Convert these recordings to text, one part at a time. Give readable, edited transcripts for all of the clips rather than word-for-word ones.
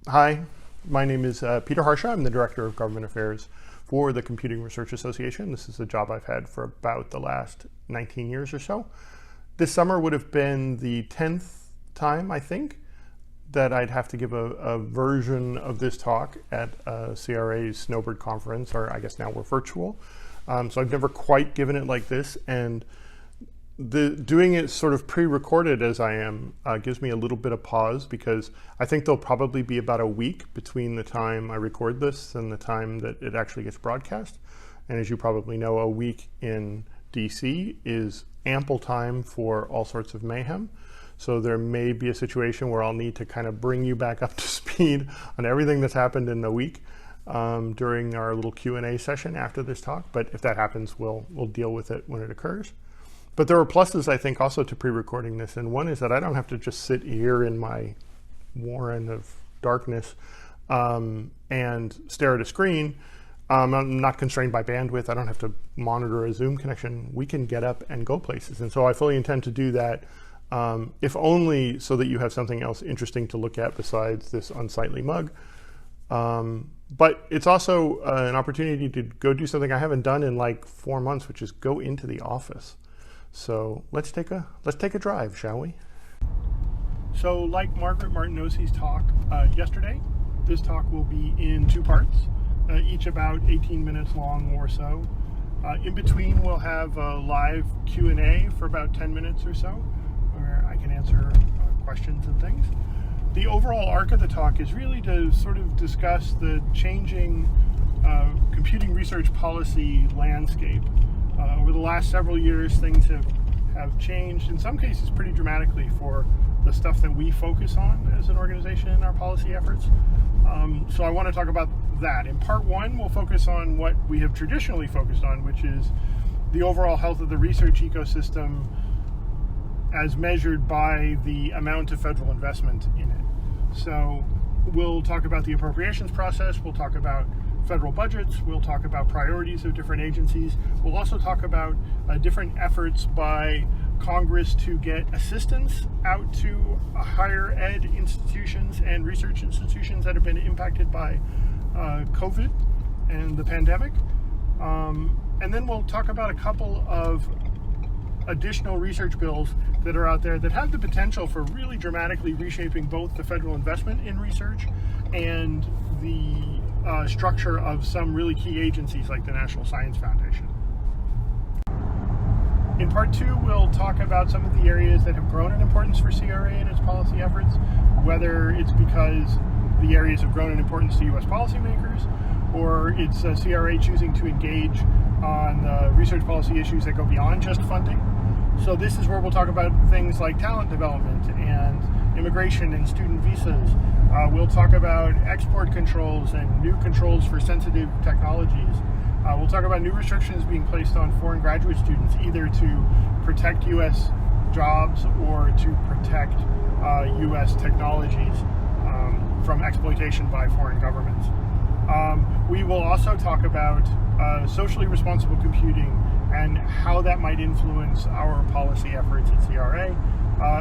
Hi, my name is Peter Harsha. I'm the Director of Government Affairs for the Computing Research Association. This is a job I've had for about the last 19 years or so. This summer would have been the 10th time, I think, that I'd have to give a version of this talk at CRA's Snowbird conference, or I guess now we're virtual. So I've never quite given it like this, and doing it sort of pre-recorded as I am gives me a little bit of pause, because I think there'll probably be about a week between the time I record this and the time that it actually gets broadcast. And as you probably know, a week in DC is ample time for all sorts of mayhem. So there may be a situation where I'll need to kind of bring you back up to speed on everything that's happened in the week during our little Q&A session after this talk. But if that happens, we'll deal with it when it occurs. But there are pluses, I think, also to pre-recording this. And one is that I don't have to just sit here in my warren of darkness and stare at a screen. I'm not constrained by bandwidth. I don't have to monitor a Zoom connection. We can get up and go places. And so I fully intend to do that, if only so that you have something else interesting to look at besides this unsightly mug. But it's also an opportunity to go do something I haven't done in like 4 months, which is go into the office. So let's take a drive, shall we? So like Margaret Martinosi's talk yesterday, this talk will be in 2 parts, each about 18 minutes long or so. In between, we'll have a live Q&A for about 10 minutes or so, where I can answer questions and things. The overall arc of the talk is really to sort of discuss the changing computing research policy landscape. Over the last several years, things have changed, in some cases pretty dramatically, for the stuff that we focus on as an organization in our policy efforts. So I want to talk about that. In part 1, we'll focus on what we have traditionally focused on, which is the overall health of the research ecosystem as measured by the amount of federal investment in it. So we'll talk about the appropriations process, we'll talk about federal budgets, we'll talk about priorities of different agencies. We'll also talk about different efforts by Congress to get assistance out to higher ed institutions and research institutions that have been impacted by COVID and the pandemic. And then we'll talk about a couple of additional research bills that are out there that have the potential for really dramatically reshaping both the federal investment in research and the structure of some really key agencies like the National Science Foundation. In part 2, we'll talk about some of the areas that have grown in importance for CRA and its policy efforts, whether it's because the areas have grown in importance to U.S. policymakers, or it's CRA choosing to engage on research policy issues that go beyond just funding. So this is where we'll talk about things like talent development and immigration and student visas. We'll talk about export controls and new controls for sensitive technologies. We'll talk about new restrictions being placed on foreign graduate students, either to protect U.S. jobs or to protect U.S. technologies from exploitation by foreign governments. We will also talk about socially responsible computing and how that might influence our policy efforts at CRA,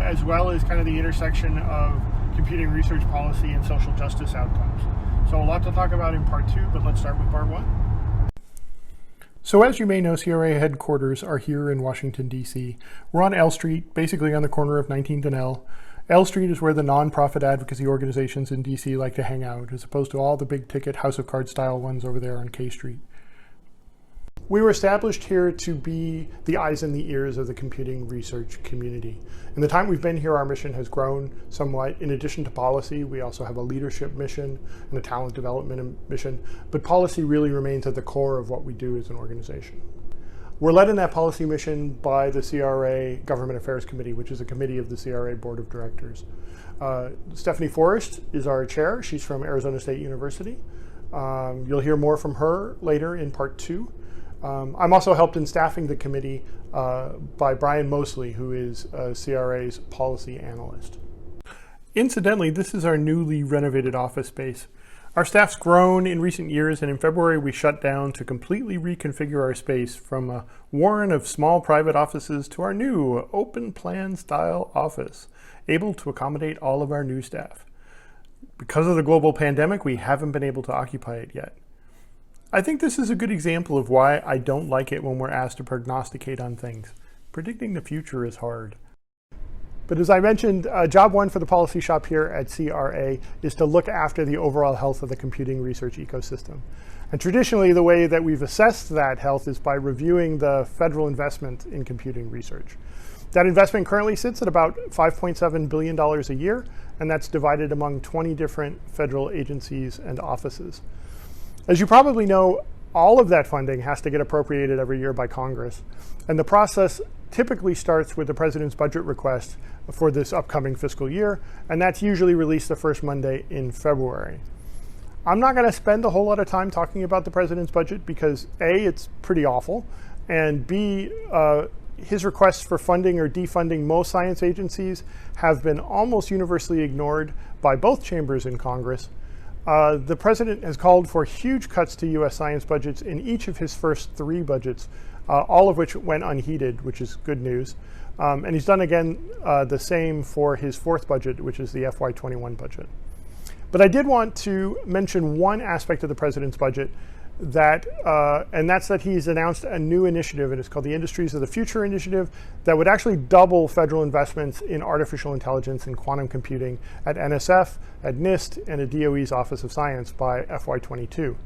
as well as kind of the intersection of computing research policy and social justice outcomes. So a lot to talk about in part 2, but let's start with part 1. So as you may know, CRA headquarters are here in Washington, D.C. We're on L Street, basically on the corner of 19th and L. L Street is where the nonprofit advocacy organizations in D.C. like to hang out, as opposed to all the big-ticket House of Cards style ones over there on K Street. We were established here to be the eyes and the ears of the computing research community. In the time we've been here, our mission has grown somewhat. In addition to policy, we also have a leadership mission and a talent development mission, but policy really remains at the core of what we do as an organization. We're led in that policy mission by the CRA Government Affairs Committee, which is a committee of the CRA Board of Directors. Stephanie Forrest is our chair. She's from Arizona State University. You'll hear more from her later in part 2. I'm also helped in staffing the committee by Brian Mosley, who is CRA's policy analyst. Incidentally, this is our newly renovated office space. Our staff's grown in recent years, and in February we shut down to completely reconfigure our space from a warren of small private offices to our new open plan style office, able to accommodate all of our new staff. Because of the global pandemic, we haven't been able to occupy it yet. I think this is a good example of why I don't like it when we're asked to prognosticate on things. Predicting the future is hard. But as I mentioned, job one for the policy shop here at CRA is to look after the overall health of the computing research ecosystem. And traditionally, the way that we've assessed that health is by reviewing the federal investment in computing research. That investment currently sits at about $5.7 billion a year, and that's divided among 20 different federal agencies and offices. As you probably know, all of that funding has to get appropriated every year by Congress. And the process typically starts with the president's budget request for this upcoming fiscal year, and that's usually released the first Monday in February. I'm not going to spend a whole lot of time talking about the president's budget because A, it's pretty awful, and B, his requests for funding or defunding most science agencies have been almost universally ignored by both chambers in Congress. The president has called for huge cuts to US science budgets in each of his first 3 budgets, all of which went unheeded, which is good news. And he's done again the same for his 4th budget, which is the FY21 budget. But I did want to mention one aspect of the president's budget and that's that he's announced a new initiative, and it's called the Industries of the Future Initiative, that would actually double federal investments in artificial intelligence and quantum computing at NSF, at NIST, and at DOE's Office of Science by FY22.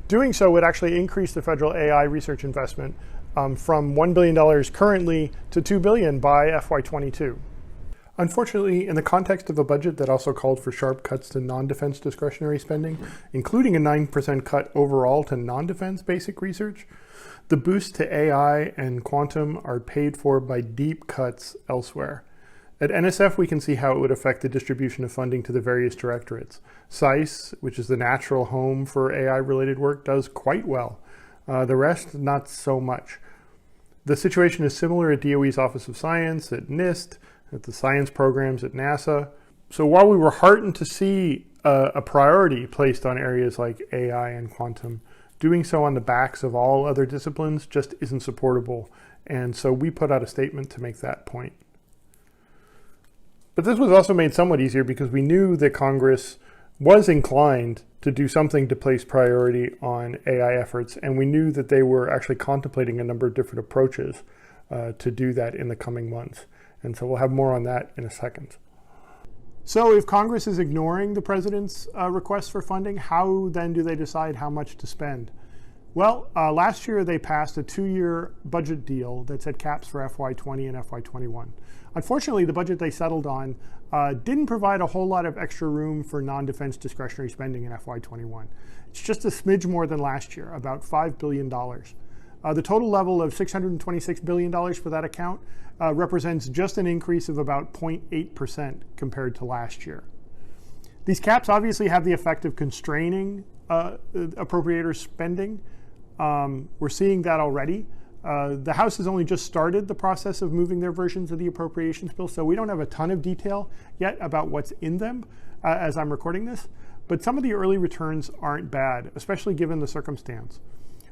Doing so would actually increase the federal AI research investment from $1 billion currently to $2 billion by FY22. Unfortunately, in the context of a budget that also called for sharp cuts to non-defense discretionary spending, including a 9% cut overall to non-defense basic research, the boosts to AI and quantum are paid for by deep cuts elsewhere. At NSF, we can see how it would affect the distribution of funding to the various directorates. SICE, which is the natural home for AI-related work, does quite well. The rest, not so much. The situation is similar at DOE's Office of Science, at NIST, at the science programs at NASA. So while we were heartened to see a priority placed on areas like AI and quantum, doing so on the backs of all other disciplines just isn't supportable. And so we put out a statement to make that point. But this was also made somewhat easier because we knew that Congress was inclined to do something to place priority on AI efforts, and we knew that they were actually contemplating a number of different approaches to do that in the coming months. And so we'll have more on that in a second. So if Congress is ignoring the president's request for funding, how then do they decide how much to spend? Well, last year they passed a 2-year budget deal that set caps for FY20 and FY21. Unfortunately, the budget they settled on didn't provide a whole lot of extra room for non-defense discretionary spending in FY21. It's just a smidge more than last year, about $5 billion. The total level of $626 billion for that account represents just an increase of about 0.8% compared to last year. These caps obviously have the effect of constraining appropriators' spending. We're seeing that already. The House has only just started the process of moving their versions of the appropriations bill, so we don't have a ton of detail yet about what's in them as I'm recording this. But some of the early returns aren't bad, especially given the circumstance.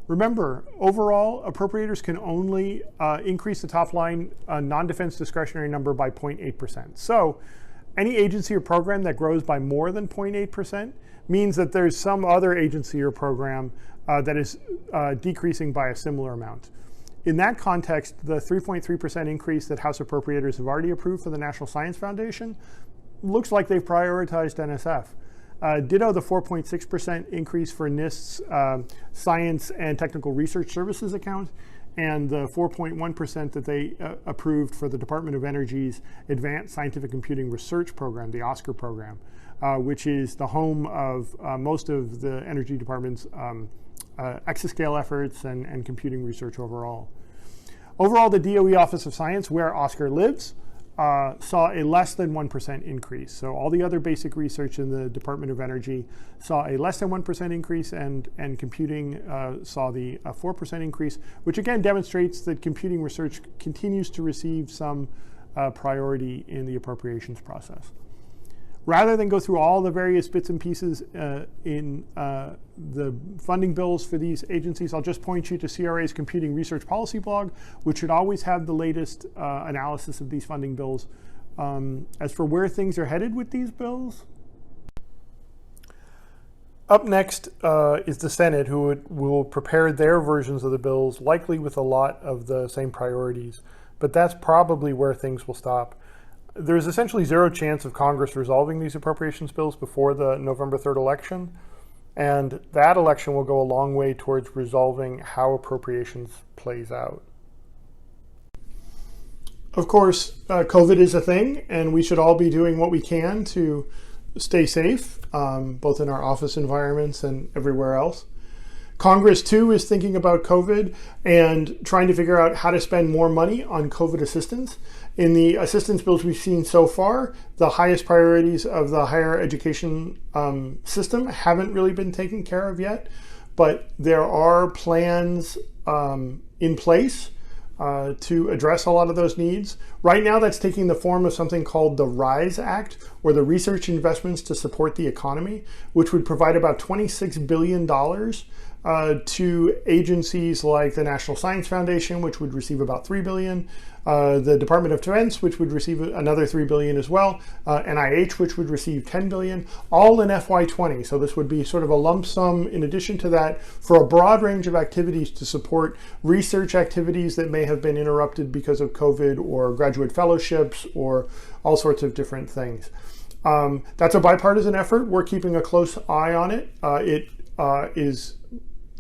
Remember, overall, appropriators can only increase the top line non-defense discretionary number by 0.8%. So any agency or program that grows by more than 0.8% means that there's some other agency or program that is decreasing by a similar amount. In that context, the 3.3% increase that House appropriators have already approved for the National Science Foundation looks like they've prioritized NSF. Ditto the 4.6% increase for NIST's Science and Technical Research Services account, and the 4.1% that they approved for the Department of Energy's Advanced Scientific Computing Research Program, the OSCAR program, which is the home of most of the Energy Department's exascale efforts and computing research overall. Overall, the DOE Office of Science, where OSCAR lives, saw a less than 1% increase. So all the other basic research in the Department of Energy saw a less than 1% increase, and computing saw the 4% increase, which again demonstrates that computing research continues to receive some priority in the appropriations process. Rather than go through all the various bits and pieces in the funding bills for these agencies, I'll just point you to CRA's Computing Research Policy blog, which should always have the latest analysis of these funding bills. As for where things are headed with these bills, Up next is the Senate, who will prepare their versions of the bills, likely with a lot of the same priorities. But that's probably where things will stop. There's essentially zero chance of Congress resolving these appropriations bills before the November 3rd election. And that election will go a long way towards resolving how appropriations plays out. Of course, COVID is a thing, and we should all be doing what we can to stay safe, both in our office environments and everywhere else. Congress, too, is thinking about COVID and trying to figure out how to spend more money on COVID assistance. In the assistance bills we've seen so far, the highest priorities of the higher education system haven't really been taken care of yet, but there are plans in place to address a lot of those needs. Right now, that's taking the form of something called the RISE Act, or the Research Investments to Support the Economy, which would provide about $26 billion to agencies like the National Science Foundation, which would receive about $3 billion, the Department of Defense, which would receive another $3 billion as well, NIH, which would receive $10 billion, all in FY20. So this would be sort of a lump sum in addition to that for a broad range of activities to support research activities that may have been interrupted because of COVID, or graduate fellowships, or all sorts of different things. That's a bipartisan effort. We're keeping a close eye on it.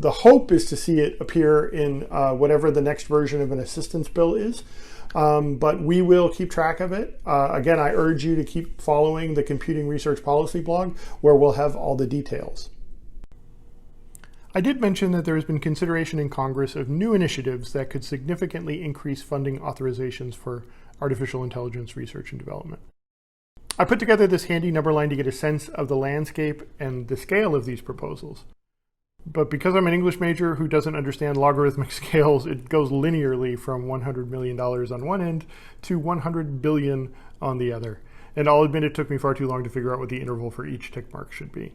The hope is to see it appear in whatever the next version of an assistance bill is, but we will keep track of it. Again, I urge you to keep following the Computing Research Policy blog, where we'll have all the details. I did mention that there has been consideration in Congress of new initiatives that could significantly increase funding authorizations for artificial intelligence research and development. I put together this handy number line to get a sense of the landscape and the scale of these proposals. But because I'm an English major who doesn't understand logarithmic scales, it goes linearly from $100 million on one end to $100 billion on the other. And I'll admit it took me far too long to figure out what the interval for each tick mark should be.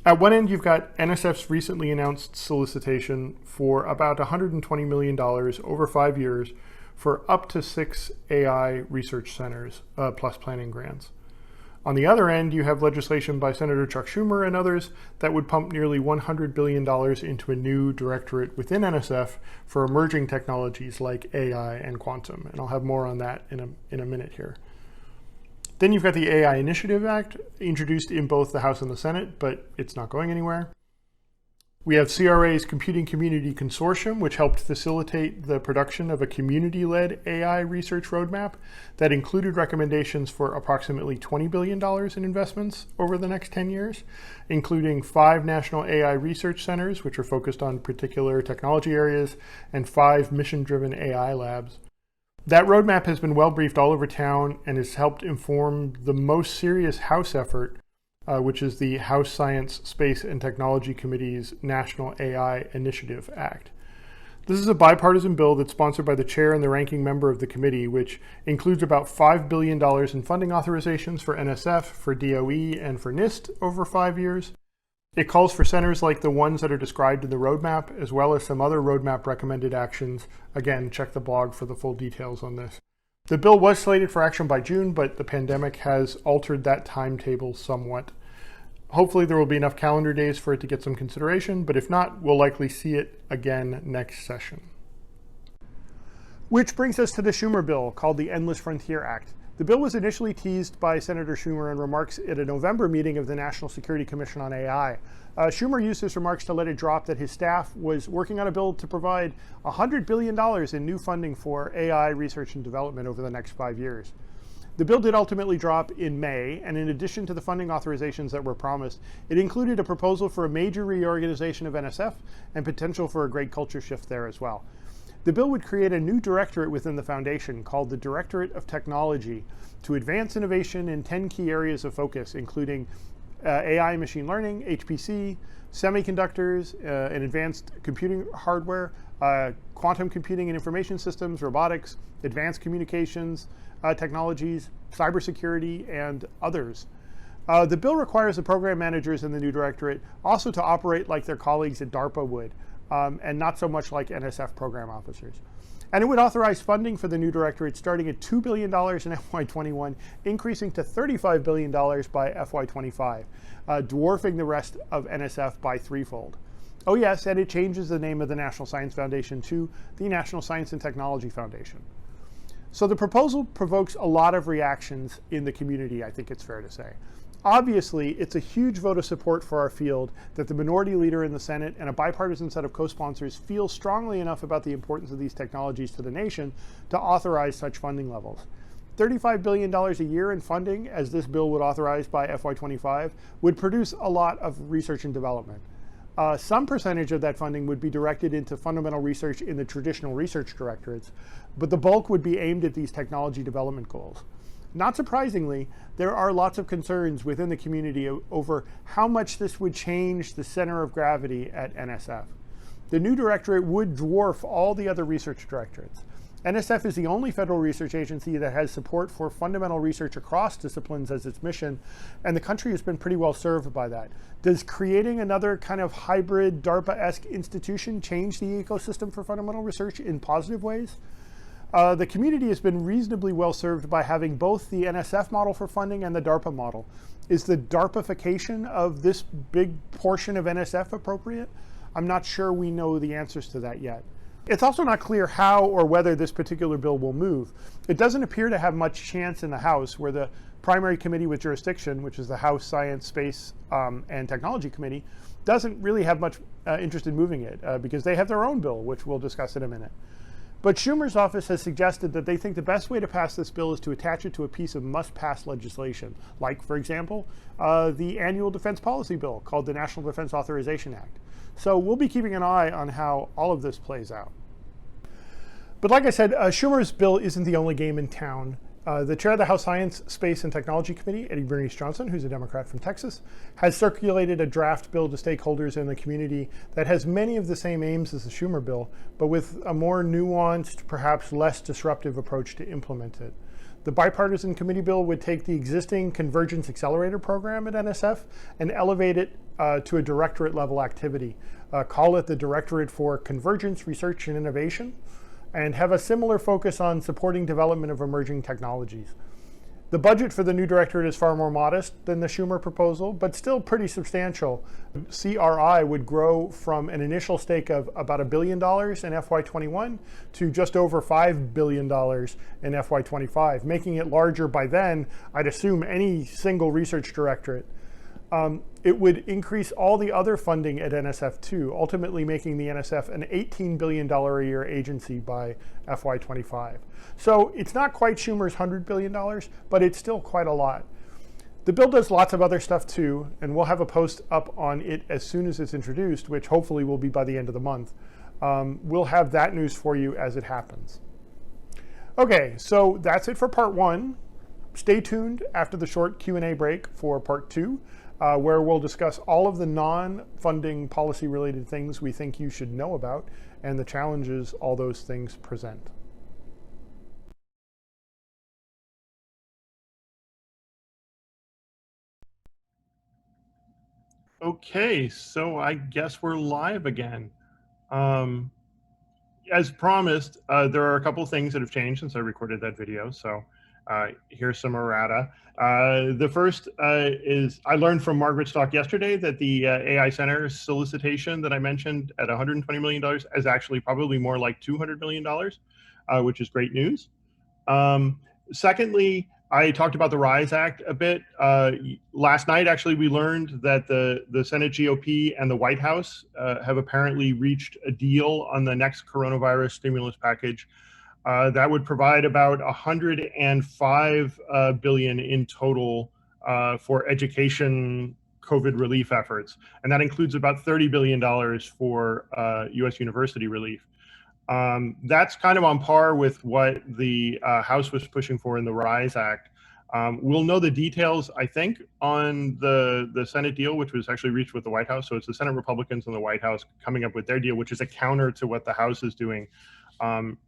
At one end, you've got NSF's recently announced solicitation for about $120 million over 5 years for up to 6 AI research centers, plus planning grants. On the other end, you have legislation by Senator Chuck Schumer and others that would pump nearly $100 billion into a new directorate within NSF for emerging technologies like AI and quantum. And I'll have more on that in a minute here. Then you've got the AI Initiative Act, introduced in both the House and the Senate, but it's not going anywhere. We have CRA's Computing Community Consortium, which helped facilitate the production of a community-led AI research roadmap that included recommendations for approximately $20 billion in investments over the next 10 years, including 5 national AI research centers, which are focused on particular technology areas, and 5 mission-driven AI labs. That roadmap has been well briefed all over town and has helped inform the most serious House effort, which is the House Science, Space, and Technology Committee's National AI Initiative Act. This is a bipartisan bill that's sponsored by the chair and the ranking member of the committee, which includes about $5 billion in funding authorizations for NSF, for DOE, and for NIST over 5 years. It calls for centers like the ones that are described in the roadmap, as well as some other roadmap recommended actions. Again, check the blog for the full details on this. The bill was slated for action by June, but the pandemic has altered that timetable somewhat. Hopefully there will be enough calendar days for it to get some consideration, but if not, we'll likely see it again next session. Which brings us to the Schumer bill, called the Endless Frontier Act. The bill was initially teased by Senator Schumer in remarks at a November meeting of the National Security Commission on AI. Schumer used his remarks to let it drop that his staff was working on a bill to provide $100 billion in new funding for AI research and development over the next 5 years. The bill did ultimately drop in May, and in addition to the funding authorizations that were promised, it included a proposal for a major reorganization of NSF and potential for a great culture shift there as well. The bill would create a new directorate within the foundation called the Directorate of Technology to advance innovation in 10 key areas of focus, including AI and machine learning, HPC, semiconductors, and advanced computing hardware, quantum computing and information systems, robotics, advanced communications, technologies, cybersecurity, and others. The bill requires the program managers in the new directorate also to operate like their colleagues at DARPA would, and not so much like NSF program officers. And it would authorize funding for the new directorate starting at $2 billion in FY21, increasing to $35 billion by FY25, dwarfing the rest of NSF by threefold. Oh yes, and it changes the name of the National Science Foundation to the National Science and Technology Foundation. So the proposal provokes a lot of reactions in the community, I think it's fair to say. Obviously, it's a huge vote of support for our field that the minority leader in the Senate and a bipartisan set of co-sponsors feel strongly enough about the importance of these technologies to the nation to authorize such funding levels. $35 billion a year in funding, as this bill would authorize by FY25, would produce a lot of research and development. Some percentage of that funding would be directed into fundamental research in the traditional research directorates, but the bulk would be aimed at these technology development goals. Not surprisingly, there are lots of concerns within the community over how much this would change the center of gravity at NSF. The new directorate would dwarf all the other research directorates. NSF is the only federal research agency that has support for fundamental research across disciplines as its mission, and the country has been pretty well served by that. Does creating another kind of hybrid DARPA-esque institution change the ecosystem for fundamental research in positive ways? The community has been reasonably well served by having both the NSF model for funding and the DARPA model. Is the DARPification of this big portion of NSF appropriate? I'm not sure we know the answers to that yet. It's also not clear how or whether this particular bill will move. It doesn't appear to have much chance in the House, where the primary committee with jurisdiction, which is the House Science, Space, and Technology Committee, doesn't really have much interest in moving it because they have their own bill, which we'll discuss in a minute. But Schumer's office has suggested that they think the best way to pass this bill is to attach it to a piece of must-pass legislation, like, for example, the annual defense policy bill called the National Defense Authorization Act. So we'll be keeping an eye on how all of this plays out. But like I said, Schumer's bill isn't the only game in town. The chair of the House Science, Space, and Technology Committee, Eddie Bernice Johnson, who's a Democrat from Texas, has circulated a draft bill to stakeholders in the community that has many of the same aims as the Schumer bill, but with a more nuanced, perhaps less disruptive approach to implement it. The bipartisan committee bill would take the existing Convergence Accelerator program at NSF and elevate it to a directorate level activity. Call it the Directorate for Convergence, Research, and Innovation, and have a similar focus on supporting development of emerging technologies. The budget for the new directorate is far more modest than the Schumer proposal, but still pretty substantial. CRI would grow from an initial stake of about $1 billion in FY21 to just over $5 billion in FY25, making it larger by then, I'd assume, any single research directorate. It would increase all the other funding at NSF too, ultimately making the NSF an $18 billion a year agency by FY25. So it's not quite Schumer's $100 billion, but it's still quite a lot. The bill does lots of other stuff too, and we'll have a post up on it as soon as it's introduced, which hopefully will be by the end of the month. We'll have that news for you as it happens. Okay, so that's it for part one. Stay tuned after the short Q&A break for part two. Where we'll discuss all of the non-funding policy-related things we think you should know about and the challenges all those things present. Okay, so I guess we're live again. As promised, there are a couple of things that have changed since I recorded that video, so here's some errata. The first is I learned from Margaret's talk yesterday that the AI Center solicitation that I mentioned at $120 million is actually probably more like $200 million, which is great news. Secondly, I talked about the RISE Act a bit. Last night, actually, we learned that the Senate GOP and the White House have apparently reached a deal on the next coronavirus stimulus package. That would provide about $105 billion in total for education COVID relief efforts. And that includes about $30 billion for US university relief. That's kind of on par with what the House was pushing for in the RISE Act. We'll know the details, I think, on the Senate deal, which was actually reached with the White House. So it's the Senate Republicans and the White House coming up with their deal, which is a counter to what the House is doing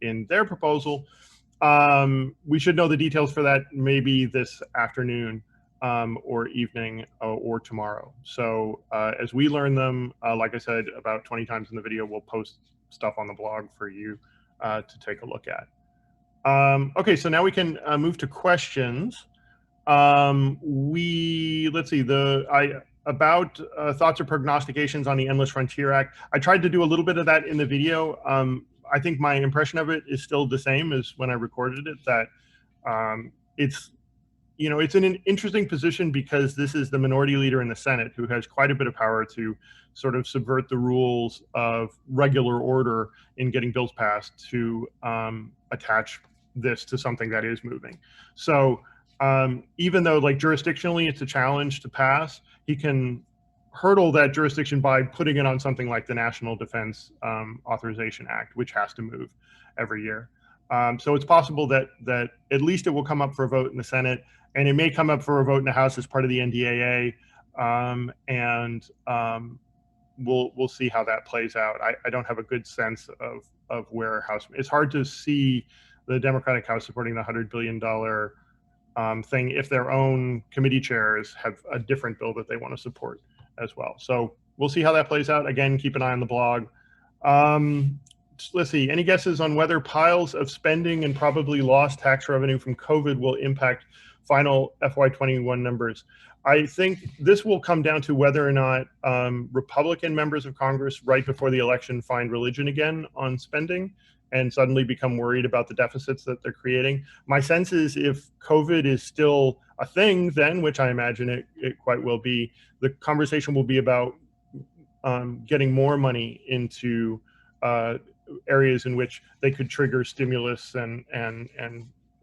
in their proposal. We should know the details for that maybe this afternoon or evening or tomorrow. So as we learn them, like I said about 20 times in the video, we'll post stuff on the blog for you to take a look at. Okay, so now we can move to questions. Let's see, about thoughts or prognostications on the Endless Frontier Act. I tried to do a little bit of that in the video. I think my impression of it is still the same as when I recorded it, that it's in an interesting position because this is the minority leader in the Senate who has quite a bit of power to sort of subvert the rules of regular order in getting bills passed to attach this to something that is moving. So even though like jurisdictionally it's a challenge to pass, he can hurdle that jurisdiction by putting it on something like the National Defense Authorization Act, which has to move every year. So it's possible that at least it will come up for a vote in the Senate, and it may come up for a vote in the House as part of the NDAA, we'll see how that plays out. I don't have a good sense of where House. It's hard to see the Democratic House supporting the $100 billion thing if their own committee chairs have a different bill that they want to support as well. So we'll see how that plays out. Again, keep an eye on the blog. Let's see, any guesses on whether piles of spending and probably lost tax revenue from COVID will impact final FY21 numbers? I think this will come down to whether or not Republican members of Congress right before the election find religion again on spending and suddenly become worried about the deficits that they're creating. My sense is if COVID is still a thing then, which I imagine it quite will be, the conversation will be about getting more money into areas in which they could trigger stimulus and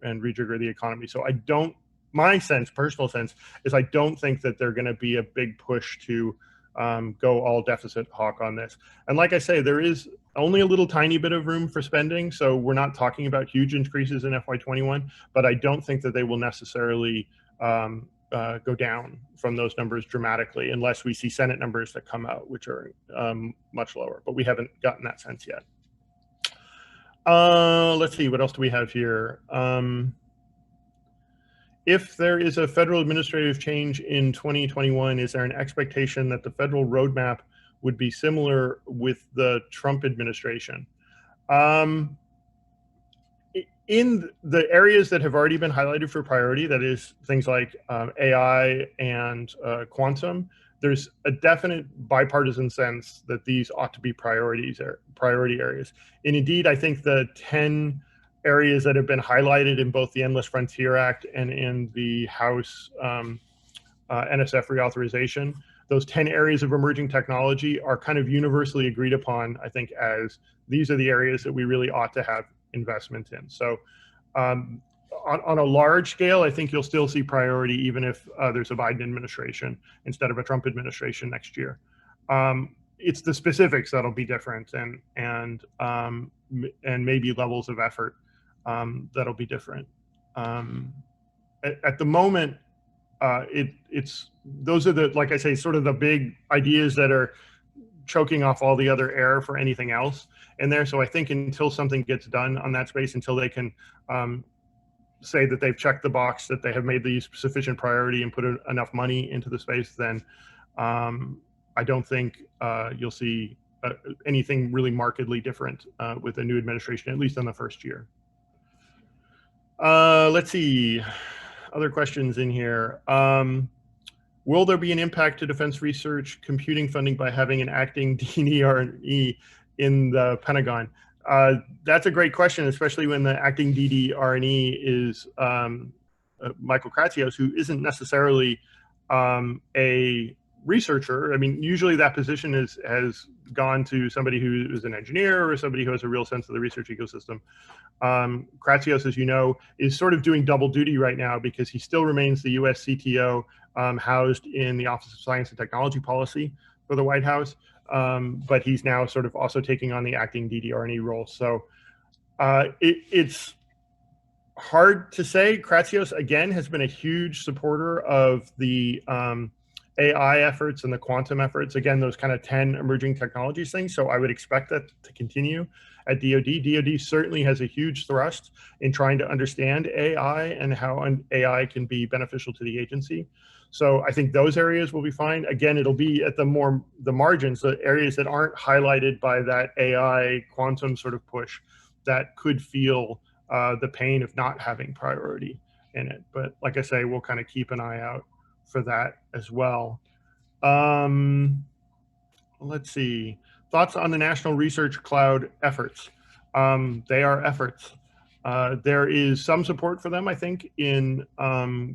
rejigger the economy. So my personal sense is I don't think that they're going to be a big push to go all deficit hawk on this. And like I say, there is only a little tiny bit of room for spending. So we're not talking about huge increases in FY21, but I don't think that they will necessarily go down from those numbers dramatically unless we see Senate numbers that come out, which are much lower, but we haven't gotten that sense yet. Let's see, what else do we have here? If there is a federal administrative change in 2021, is there an expectation that the federal roadmap would be similar with the Trump administration? In the areas that have already been highlighted for priority, that is things like AI and quantum, there's a definite bipartisan sense that these ought to be priority areas. And indeed, I think the 10 areas that have been highlighted in both the Endless Frontier Act and in the House NSF reauthorization, those 10 areas of emerging technology are kind of universally agreed upon, I think, as these are the areas that we really ought to have investment in. So on a large scale, I think you'll still see priority even if there's a Biden administration instead of a Trump administration next year. It's the specifics that'll be different, and maybe levels of effort that'll be different. At the moment, those are the, like I say, sort of the big ideas that are choking off all the other air for anything else in there. So I think until something gets done on that space, until they can say that they've checked the box, that they have made these sufficient priority and put enough money into the space, then I don't think you'll see anything really markedly different with the new administration, at least in the first year. Let's see, other questions in here. Will there be an impact to defense research computing funding by having an acting DD-R&E in the Pentagon? That's a great question, especially when the acting DD-R&E is Michael Kratsios, who isn't necessarily a researcher. I mean, usually that position has gone to somebody who is an engineer or somebody who has a real sense of the research ecosystem. Kratsios, as you know, is sort of doing double duty right now because he still remains the US CTO housed in the Office of Science and Technology Policy for the White House. But he's now sort of also taking on the acting DD-R&E role. So it's hard to say. Kratsios, again, has been a huge supporter of the AI efforts and the quantum efforts. Again, those kind of 10 emerging technologies things. So I would expect that to continue at DoD. DoD certainly has a huge thrust in trying to understand AI and how AI can be beneficial to the agency. So I think those areas will be fine. Again, it'll be at the margins, the areas that aren't highlighted by that AI quantum sort of push that could feel the pain of not having priority in it. But like I say, we'll kind of keep an eye out for that as well. Let's see, thoughts on the National Research Cloud efforts. They are efforts. There is some support for them, I think, in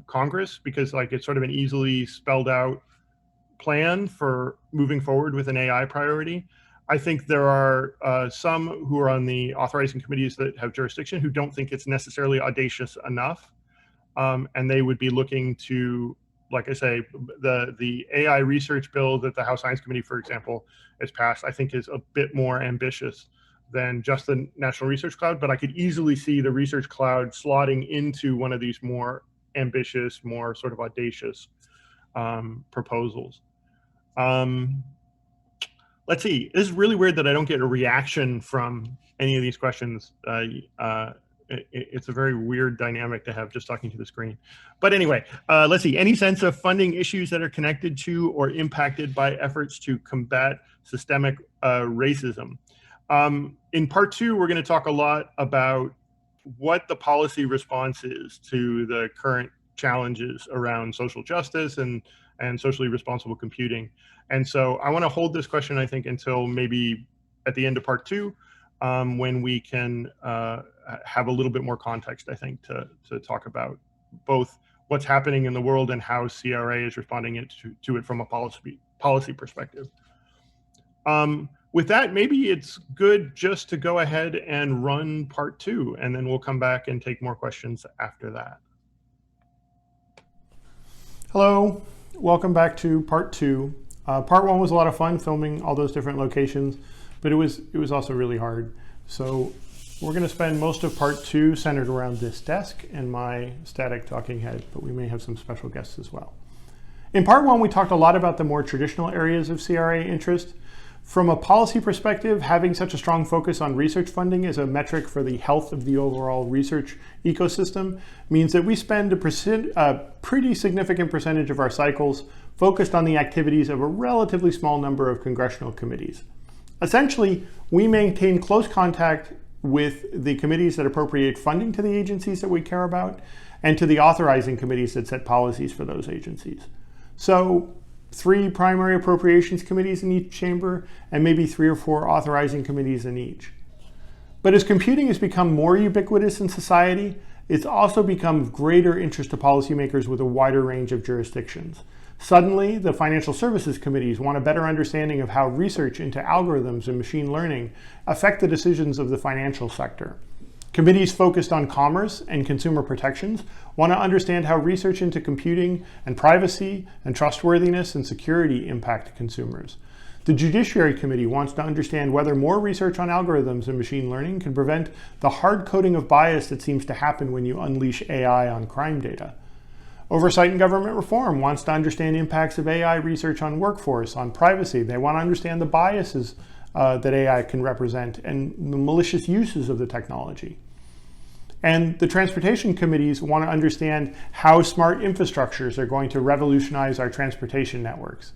Congress, because like it's sort of an easily spelled out plan for moving forward with an AI priority. I think there are some who are on the authorizing committees that have jurisdiction who don't think it's necessarily audacious enough. And they would be looking to, like I say, the AI research bill that the House Science Committee, for example, has passed, I think is a bit more ambitious than just the National Research Cloud, but I could easily see the Research Cloud slotting into one of these more ambitious, more sort of audacious proposals. Let's see, this is really weird that I don't get a reaction from any of these questions. It's a very weird dynamic to have just talking to the screen. But anyway, let's see, any sense of funding issues that are connected to or impacted by efforts to combat systemic racism? In part 2, we're going to talk a lot about what the policy response is to the current challenges around social justice and socially responsible computing. And so I want to hold this question, I think, until maybe at the end of part 2, when we can have a little bit more context, I think, to talk about both what's happening in the world and how CRA is responding to it from a policy perspective. With that, maybe it's good just to go ahead and run part 2, and then we'll come back and take more questions after that. Hello, welcome back to part 2. Part 1 was a lot of fun filming all those different locations, but it was also really hard. So we're going to spend most of part 2 centered around this desk and my static talking head, but we may have some special guests as well. In part 1, we talked a lot about the more traditional areas of CRA interest. From a policy perspective, having such a strong focus on research funding as a metric for the health of the overall research ecosystem means that we spend a pretty significant percentage of our cycles focused on the activities of a relatively small number of congressional committees. Essentially, we maintain close contact with the committees that appropriate funding to the agencies that we care about and to the authorizing committees that set policies for those agencies. So 3 primary appropriations committees in each chamber, and maybe 3 or 4 authorizing committees in each. But as computing has become more ubiquitous in society, it's also become of greater interest to policymakers with a wider range of jurisdictions. Suddenly, the financial services committees want a better understanding of how research into algorithms and machine learning affect the decisions of the financial sector. Committees focused on commerce and consumer protections want to understand how research into computing and privacy and trustworthiness and security impact consumers. The Judiciary Committee wants to understand whether more research on algorithms and machine learning can prevent the hard coding of bias that seems to happen when you unleash AI on crime data. Oversight and Government Reform wants to understand impacts of AI research on workforce, on privacy. They want to understand the biases that AI can represent and the malicious uses of the technology. And the transportation committees want to understand how smart infrastructures are going to revolutionize our transportation networks.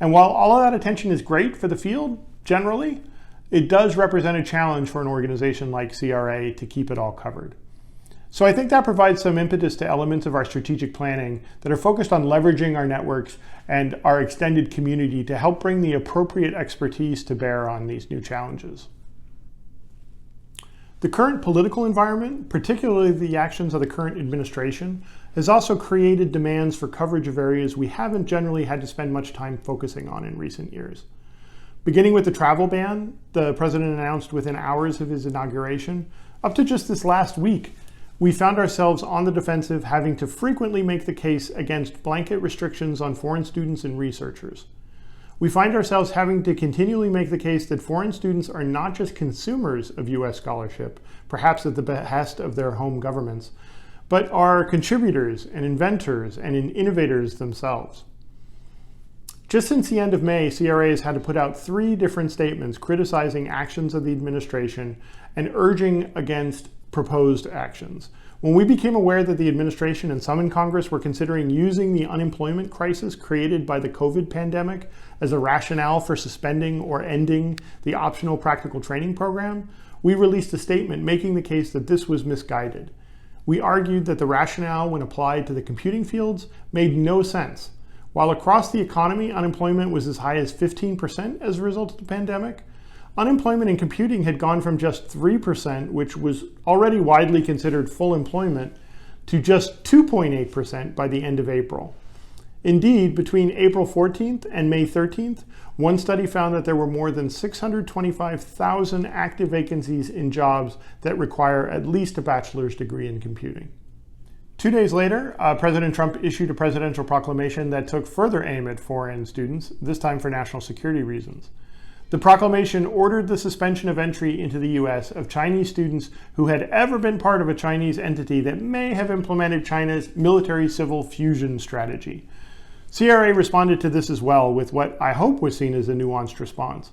And while all of that attention is great for the field, generally, it does represent a challenge for an organization like CRA to keep it all covered. So I think that provides some impetus to elements of our strategic planning that are focused on leveraging our networks and our extended community to help bring the appropriate expertise to bear on these new challenges. The current political environment, particularly the actions of the current administration, has also created demands for coverage of areas we haven't generally had to spend much time focusing on in recent years. Beginning with the travel ban the president announced within hours of his inauguration, up to just this last week, we found ourselves on the defensive, having to frequently make the case against blanket restrictions on foreign students and researchers. We find ourselves having to continually make the case that foreign students are not just consumers of US scholarship, perhaps at the behest of their home governments, but are contributors and inventors and innovators themselves. Just since the end of May, CRA has had to put out 3 different statements criticizing actions of the administration and urging against proposed actions. When we became aware that the administration and some in Congress were considering using the unemployment crisis created by the COVID pandemic as a rationale for suspending or ending the optional practical training program, we released a statement making the case that this was misguided. We argued that the rationale, when applied to the computing fields, made no sense. While across the economy, unemployment was as high as 15% as a result of the pandemic, unemployment in computing had gone from just 3%, which was already widely considered full employment, to just 2.8% by the end of April. Indeed, between April 14th and May 13th, one study found that there were more than 625,000 active vacancies in jobs that require at least a bachelor's degree in computing. 2 days later, President Trump issued a presidential proclamation that took further aim at foreign students, this time for national security reasons. The proclamation ordered the suspension of entry into the US of Chinese students who had ever been part of a Chinese entity that may have implemented China's military-civil fusion strategy. CRA responded to this as well with what I hope was seen as a nuanced response.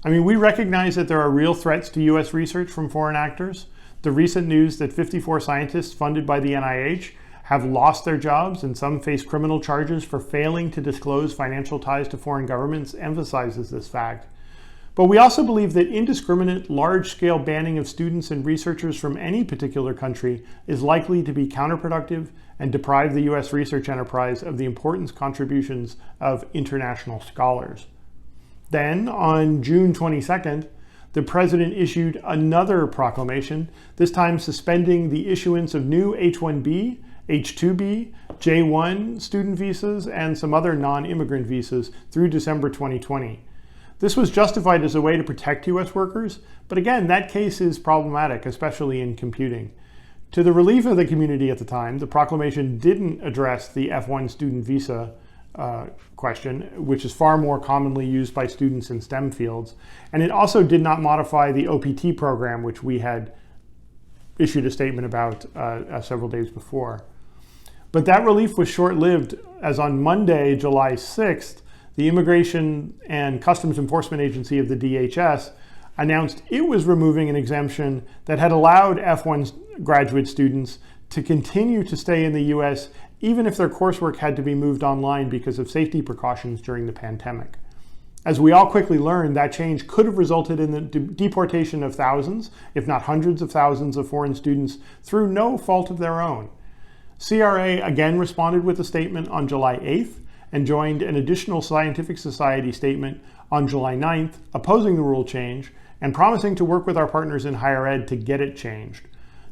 We recognize that there are real threats to US research from foreign actors. The recent news that 54 scientists funded by the NIH have lost their jobs and some face criminal charges for failing to disclose financial ties to foreign governments emphasizes this fact. But we also believe that indiscriminate, large-scale banning of students and researchers from any particular country is likely to be counterproductive and deprive the US research enterprise of the important contributions of international scholars. Then, on June 22nd, the president issued another proclamation, this time suspending the issuance of new H-1B, H-2B, J-1 student visas, and some other non-immigrant visas through December 2020. This was justified as a way to protect US workers, but again, that case is problematic, especially in computing. To the relief of the community at the time, the proclamation didn't address the F-1 student visa question, which is far more commonly used by students in STEM fields, and it also did not modify the OPT program, which we had issued a statement about several days before. But that relief was short-lived, as on Monday, July 6th, the Immigration and Customs Enforcement Agency of the DHS announced it was removing an exemption that had allowed F-1 graduate students to continue to stay in the US even if their coursework had to be moved online because of safety precautions during the pandemic. As we all quickly learned, that change could have resulted in the deportation of thousands, if not hundreds of thousands of foreign students through no fault of their own. CRA again responded with a statement on July 8th and joined an additional scientific society statement on July 9th opposing the rule change and promising to work with our partners in higher ed to get it changed.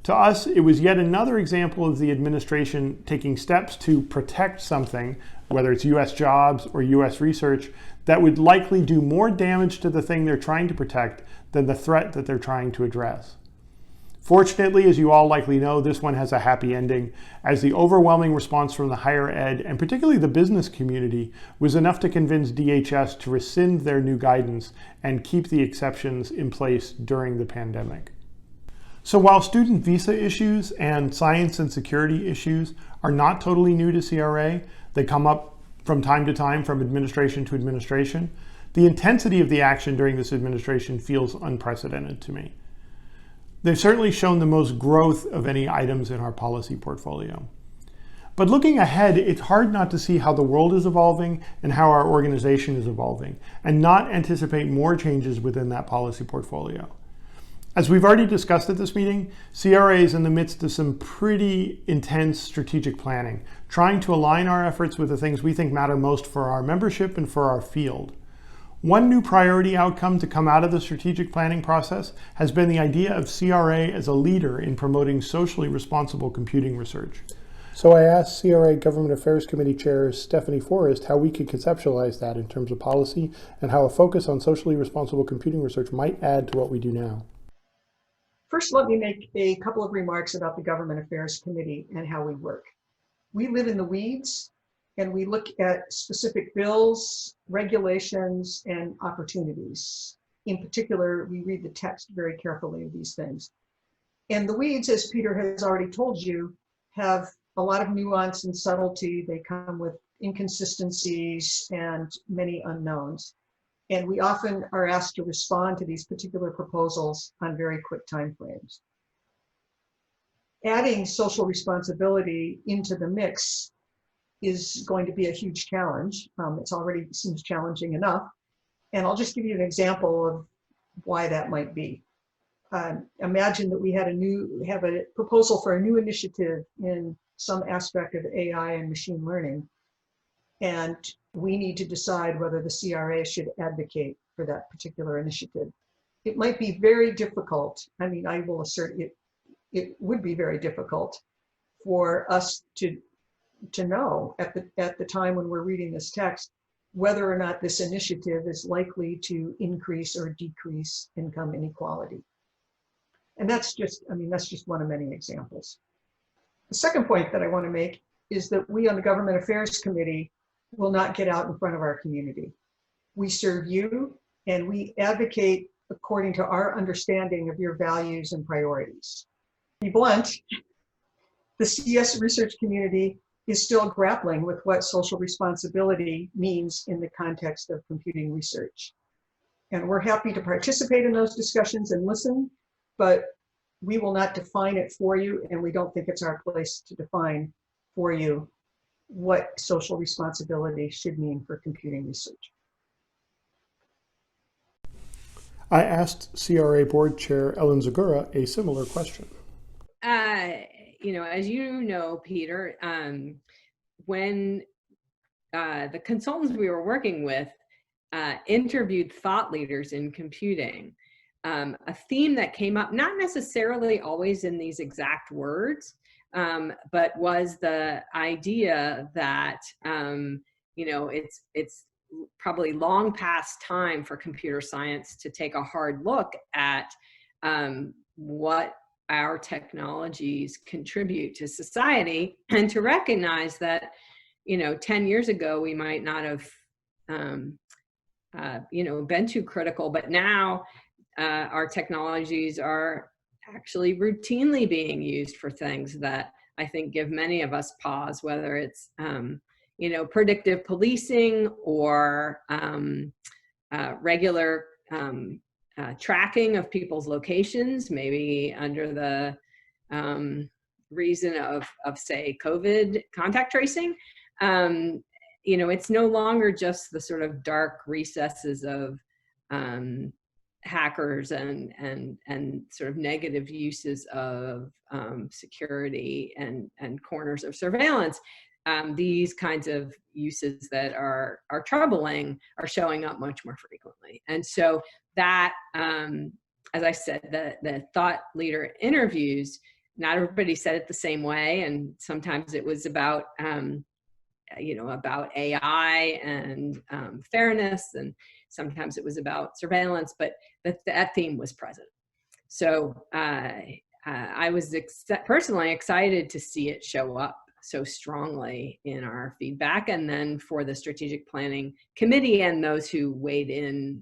To us, it was yet another example of the administration taking steps to protect something, whether it's US jobs or US research, that would likely do more damage to the thing they're trying to protect than the threat that they're trying to address. Fortunately, as you all likely know, this one has a happy ending, as the overwhelming response from the higher ed, and particularly the business community, was enough to convince DHS to rescind their new guidance and keep the exceptions in place during the pandemic. So while student visa issues and science and security issues are not totally new to CRA, they come up from time to time from administration to administration, the intensity of the action during this administration feels unprecedented to me. They've certainly shown the most growth of any items in our policy portfolio. But looking ahead, it's hard not to see how the world is evolving and how our organization is evolving, and not anticipate more changes within that policy portfolio. As we've already discussed at this meeting, CRA is in the midst of some pretty intense strategic planning, trying to align our efforts with the things we think matter most for our membership and for our field. One new priority outcome to come out of the strategic planning process has been the idea of CRA as a leader in promoting socially responsible computing research. So I asked CRA Government Affairs Committee Chair Stephanie Forrest how we could conceptualize that in terms of policy and how a focus on socially responsible computing research might add to what we do now. First, let me make a couple of remarks about the Government Affairs Committee and how we work. We live in the weeds, and we look at specific bills, regulations, and opportunities. In particular, we read the text very carefully of these things. And the weeds, as Peter has already told you, have a lot of nuance and subtlety. They come with inconsistencies and many unknowns. And we often are asked to respond to these particular proposals on very quick timeframes. adding social responsibility into the mix is going to be a huge challenge. It's already seems challenging enough. And I'll just give you an example of why that might be. Imagine that we have a proposal for a new initiative in some aspect of AI and machine learning, and we need to decide whether the CRA should advocate for that particular initiative. It might be very difficult. I mean, I will assert it would be very difficult for us to know at the time when we're reading this text whether or not this initiative is likely to increase or decrease income inequality. And that's just one of many examples. The second point that I want to make is that we on the Government Affairs Committee will not get out in front of our community. We serve you and we advocate according to our understanding of your values and priorities. To be blunt, the CS research community is still grappling with what social responsibility means in the context of computing research. And we're happy to participate in those discussions and listen, but we will not define it for you, and we don't think it's our place to define for you what social responsibility should mean for computing research. I asked CRA Board Chair Ellen Zagura a similar question. As you know, Peter, when the consultants we were working with interviewed thought leaders in computing, a theme that came up, not necessarily always in these exact words, but was the idea that, it's probably long past time for computer science to take a hard look at what our technologies contribute to society, and to recognize that, 10 years ago, we might not have, been too critical, but now our technologies are actually routinely being used for things that I think give many of us pause, whether it's, predictive policing or regular tracking of people's locations, maybe under the reason of say, COVID contact tracing. It's no longer just the sort of dark recesses of hackers and sort of negative uses of security and corners of surveillance. These kinds of uses that are troubling are showing up much more frequently. And so that, as I said, the thought leader interviews, not everybody said it the same way. And sometimes it was about, about AI and fairness, and sometimes it was about surveillance, but that theme was present. So I was personally excited to see it show up so strongly in our feedback, and then for the strategic planning committee and those who weighed in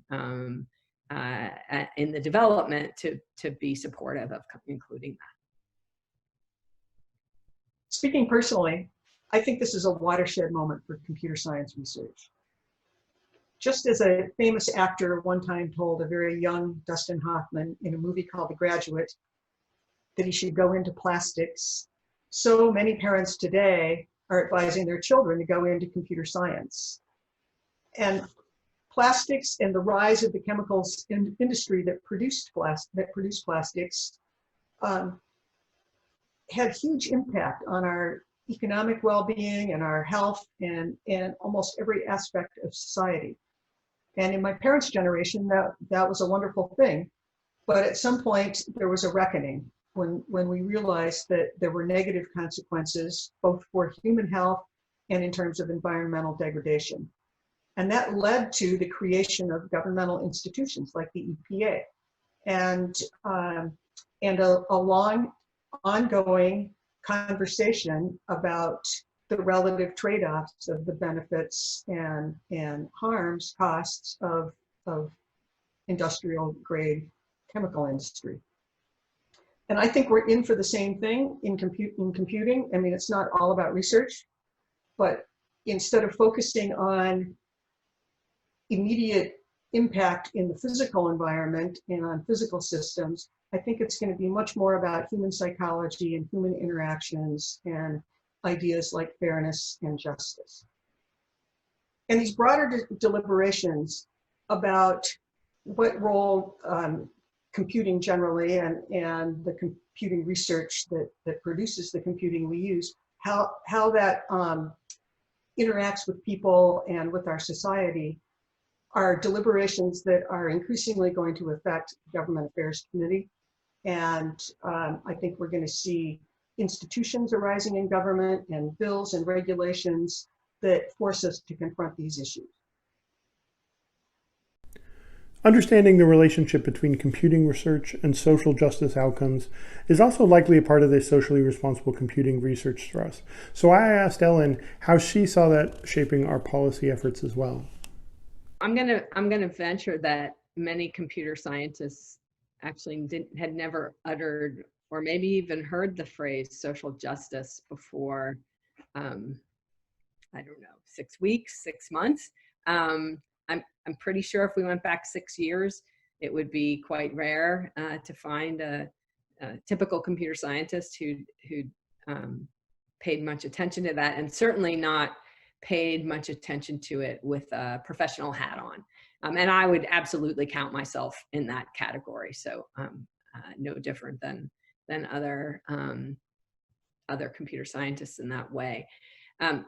the development to be supportive of including that. Speaking personally, I think this is a watershed moment for computer science research. Just as a famous actor one time told a very young Dustin Hoffman in a movie called The Graduate that he should go into plastics, so many parents today are advising their children to go into computer science. And plastics and the rise of the chemicals industry that produce plastics had huge impact on our economic well-being and our health and almost every aspect of society. And in my parents' generation, that was a wonderful thing. But at some point, there was a reckoning when we realized that there were negative consequences, both for human health and in terms of environmental degradation. And that led to the creation of governmental institutions like the EPA and a long ongoing conversation about the relative trade-offs of the benefits and harms, costs of industrial grade chemical industry. And I think we're in for the same thing in computing. I mean, it's not all about research, but instead of focusing on immediate impact in the physical environment and on physical systems, I think it's going to be much more about human psychology and human interactions and ideas like fairness and justice. And these broader deliberations about what role computing generally and the computing research that produces the computing we use, how that interacts with people and with our society, are deliberations that are increasingly going to affect the Government Affairs Committee. And I think we're going to see institutions arising in government and bills and regulations that force us to confront these issues. Understanding the relationship between computing research and social justice outcomes is also likely a part of this socially responsible computing research thrust. So I asked Ellen how she saw that shaping our policy efforts as well. I'm gonna venture that many computer scientists actually had never uttered or maybe even heard the phrase social justice before, I don't know, 6 weeks, 6 months. I'm pretty sure if we went back 6 years, it would be quite rare to find a typical computer scientist who paid much attention to that, and certainly not paid much attention to it with a professional hat on. And I would absolutely count myself in that category. So no different than other computer scientists in that way. And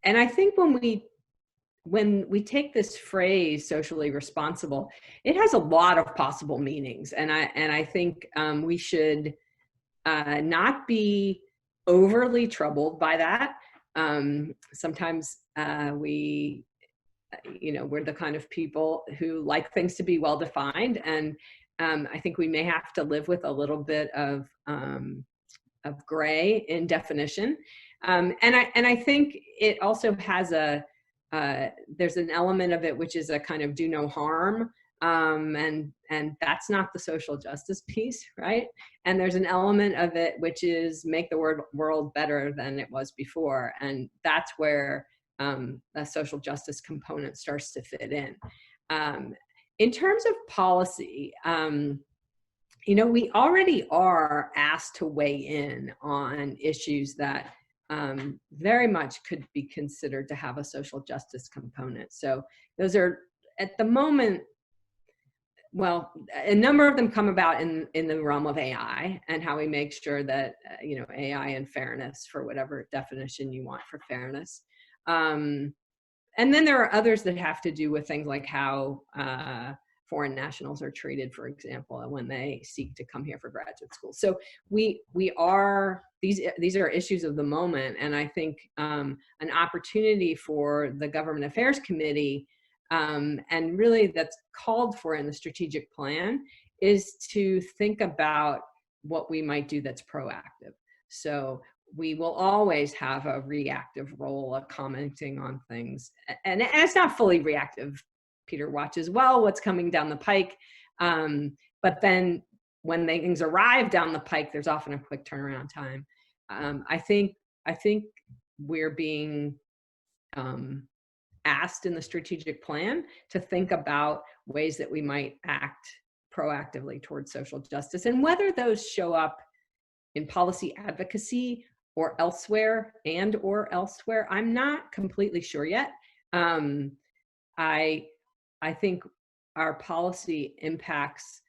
I think when we take this phrase socially responsible, it has a lot of possible meanings. And I think we should not be overly troubled by that. Sometimes we're the kind of people who like things to be well defined, and I think we may have to live with a little bit of gray in definition. And I think it also has there's an element of it which is a kind of do no harm, and that's not the social justice piece, right? And there's an element of it which is make the world better than it was before, and that's where a social justice component starts to fit in. In terms of policy, we already are asked to weigh in on issues that very much could be considered to have a social justice component. So those are, at the moment, well, a number of them come about in the realm of AI and how we make sure that, AI and fairness, for whatever definition you want for fairness. And then there are others that have to do with things like how foreign nationals are treated, for example, when they seek to come here for graduate school. So these are issues of the moment, and I think an opportunity for the Government Affairs Committee, and really that's called for in the strategic plan, is to think about what we might do that's proactive. So we will always have a reactive role of commenting on things, and it's not fully reactive. Peter watches well what's coming down the pike, but then when things arrive down the pike, there's often a quick turnaround time. I think we're being asked in the strategic plan to think about ways that we might act proactively towards social justice, and whether those show up in policy advocacy or elsewhere, I'm not completely sure yet. I think our policy impacts,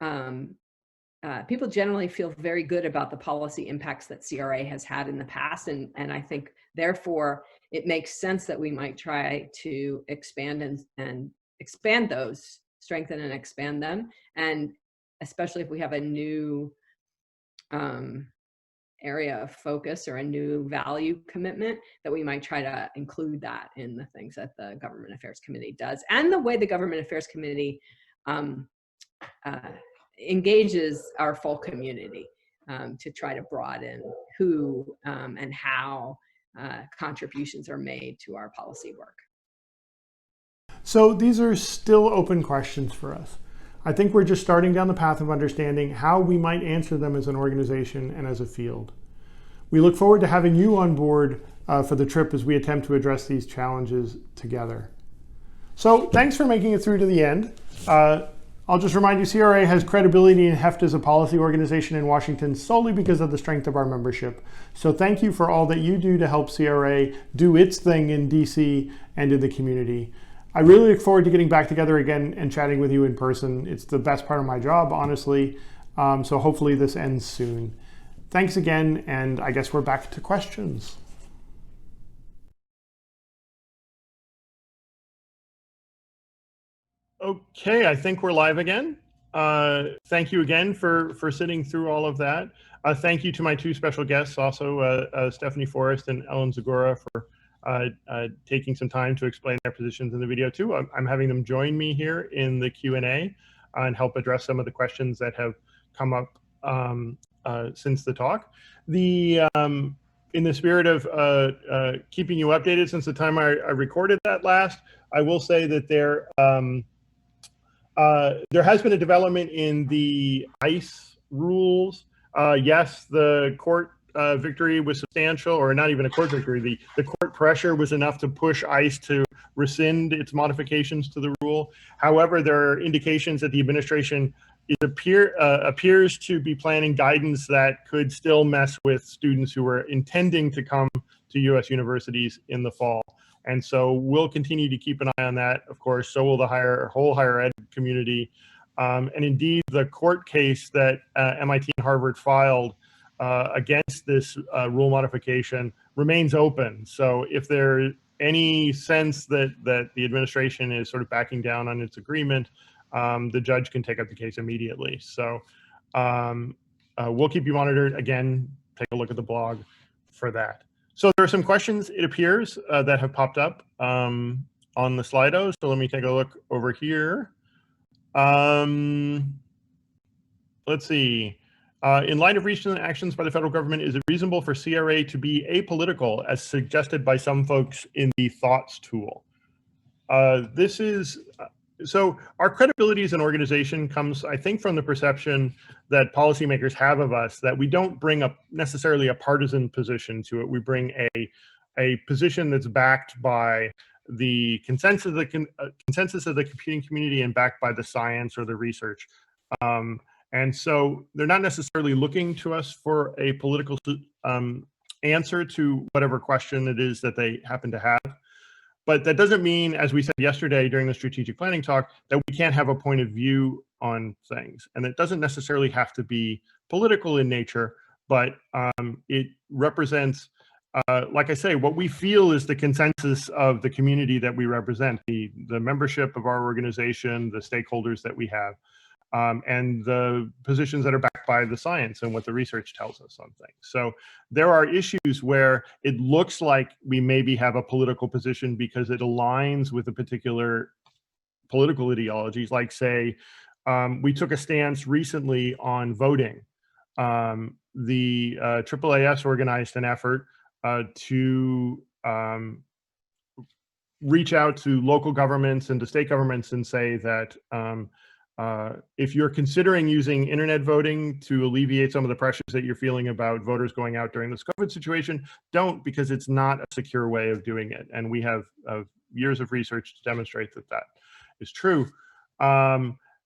people generally feel very good about the policy impacts that CRA has had in the past. And I think, therefore, it makes sense that we might try to expand and expand those, strengthen and expand them. And especially if we have a new area of focus or a new value commitment, that we might try to include that in the things that the Government Affairs Committee does, and the way the Government Affairs Committee engages our full community to try to broaden who and how contributions are made to our policy work. So these are still open questions for us. I think we're just starting down the path of understanding how we might answer them as an organization and as a field. We look forward to having you on board for the trip as we attempt to address these challenges together. So thanks for making it through to the end. I'll just remind you, CRA has credibility and heft as a policy organization in Washington solely because of the strength of our membership. So thank you for all that you do to help CRA do its thing in DC and in the community. I really look forward to getting back together again and chatting with you in person. It's the best part of my job, honestly. So hopefully this ends soon. Thanks again, and I guess we're back to questions. Okay, I think we're live again. Thank you again for sitting through all of that. Thank you to my two special guests, also Stephanie Forrest and Ellen Zagora, for taking some time to explain their positions in the video too. I'm having them join me here in the Q&A and help address some of the questions that have come up since the talk. In the spirit of keeping you updated since the time I recorded that last, I will say that there has been a development in the ICE rules. Yes, the court victory was substantial, or not even a court victory. The court pressure was enough to push ICE to rescind its modifications to the rule. However, there are indications that the administration appears to be planning guidance that could still mess with students who are intending to come to U.S. universities in the fall. And so we'll continue to keep an eye on that. Of course, so will the whole higher ed community. And indeed, the court case that MIT and Harvard filed against this rule modification remains open. So if there's any sense that the administration is sort of backing down on its agreement, the judge can take up the case immediately. So we'll keep you monitored. Again, take a look at the blog for that. So there are some questions, it appears, that have popped up on the Slido. So let me take a look over here. Let's see. In light of recent actions by the federal government, is it reasonable for CRA to be apolitical, as suggested by some folks in the Thoughts tool? So our credibility as an organization comes, I think, from the perception that policymakers have of us, that we don't bring up necessarily a partisan position to it. We bring a position that's backed by the consensus of the computing community and backed by the science or the research. And so they're not necessarily looking to us for a political answer to whatever question it is that they happen to have. But that doesn't mean, as we said yesterday during the strategic planning talk, that we can't have a point of view on things. And it doesn't necessarily have to be political in nature, but it represents, like I say, what we feel is the consensus of the community that we represent, the membership of our organization, the stakeholders that we have, and the positions that are backed by the science and what the research tells us on things. So there are issues where it looks like we maybe have a political position because it aligns with a particular political ideologies, like say, we took a stance recently on voting. The AAAS organized an effort to reach out to local governments and to state governments and say that if you're considering using internet voting to alleviate some of the pressures that you're feeling about voters going out during this COVID situation, don't, because it's not a secure way of doing it. And we have years of research to demonstrate that that is true.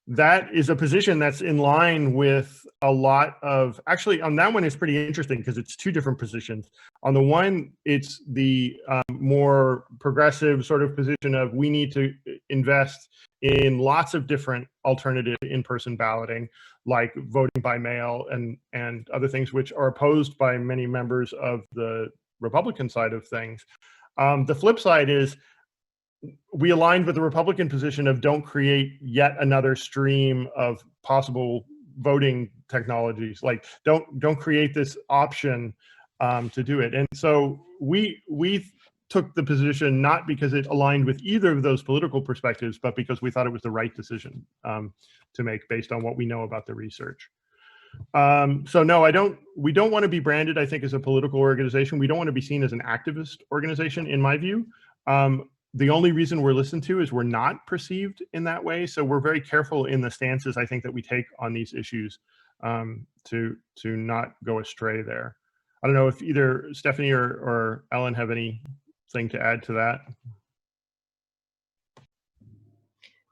That is a position that's in line with a lot of, actually on that one it's pretty interesting because it's two different positions. On the one, it's the more progressive sort of position of we need to invest in lots of different alternative in-person balloting, like voting by mail and other things, which are opposed by many members of the Republican side of things. The flip side is we aligned with the Republican position of don't create yet another stream of possible voting technologies. Like don't create this option to do it. And so we took the position not because it aligned with either of those political perspectives, but because we thought it was the right decision to make based on what we know about the research. So no, we don't want to be branded, I think, as a political organization. We don't want to be seen as an activist organization, in my view. The only reason we're listened to is we're not perceived in that way. So we're very careful in the stances, I think, that we take on these issues to not go astray there. I don't know if either Stephanie or Ellen have anything to add to that.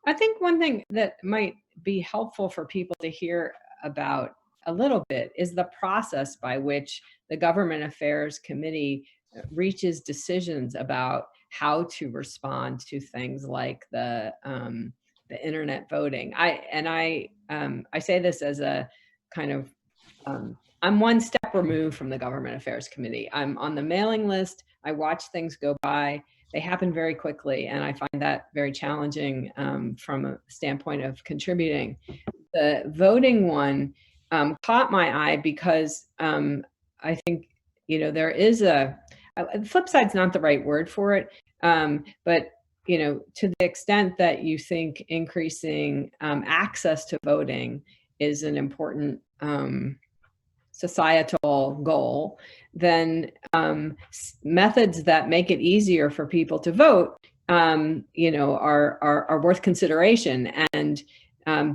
I think one thing that might be helpful for people to hear about a little bit is the process by which the Government Affairs Committee reaches decisions about how to respond to things like the internet voting. I say this as a kind of I'm one step removed from the Government Affairs Committee. I'm on the mailing list. I watch things go by. They happen very quickly, and I find that very challenging from a standpoint of contributing. The voting one caught my eye because I think, there is a flip side's not the right word for it, but to the extent that you think increasing access to voting is an important societal goal, then methods that make it easier for people to vote, are worth consideration. And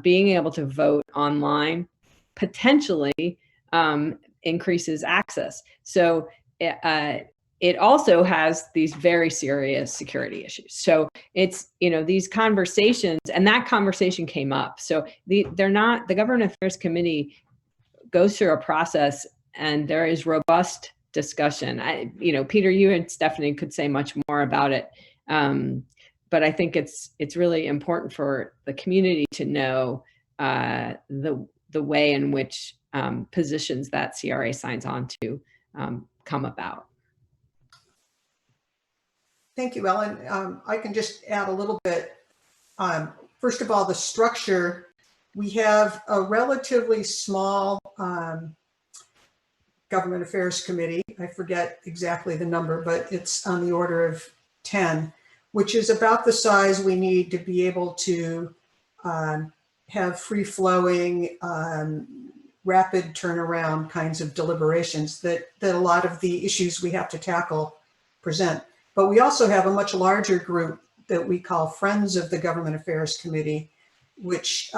being able to vote online potentially increases access. So it also has these very serious security issues. So it's, these conversations, and that conversation came up. So the Government Affairs Committee goes through a process, and there is robust discussion. Peter, you and Stephanie could say much more about it, but I think it's really important for the community to know the way in which positions that CRA signs on to come about. Thank you, Ellen. I can just add a little bit. First of all, the structure. We have a relatively small Government Affairs Committee. I forget exactly the number, but it's on the order of 10, which is about the size we need to be able to have free-flowing, rapid turnaround kinds of deliberations that a lot of the issues we have to tackle present. But we also have a much larger group that we call Friends of the Government Affairs Committee, which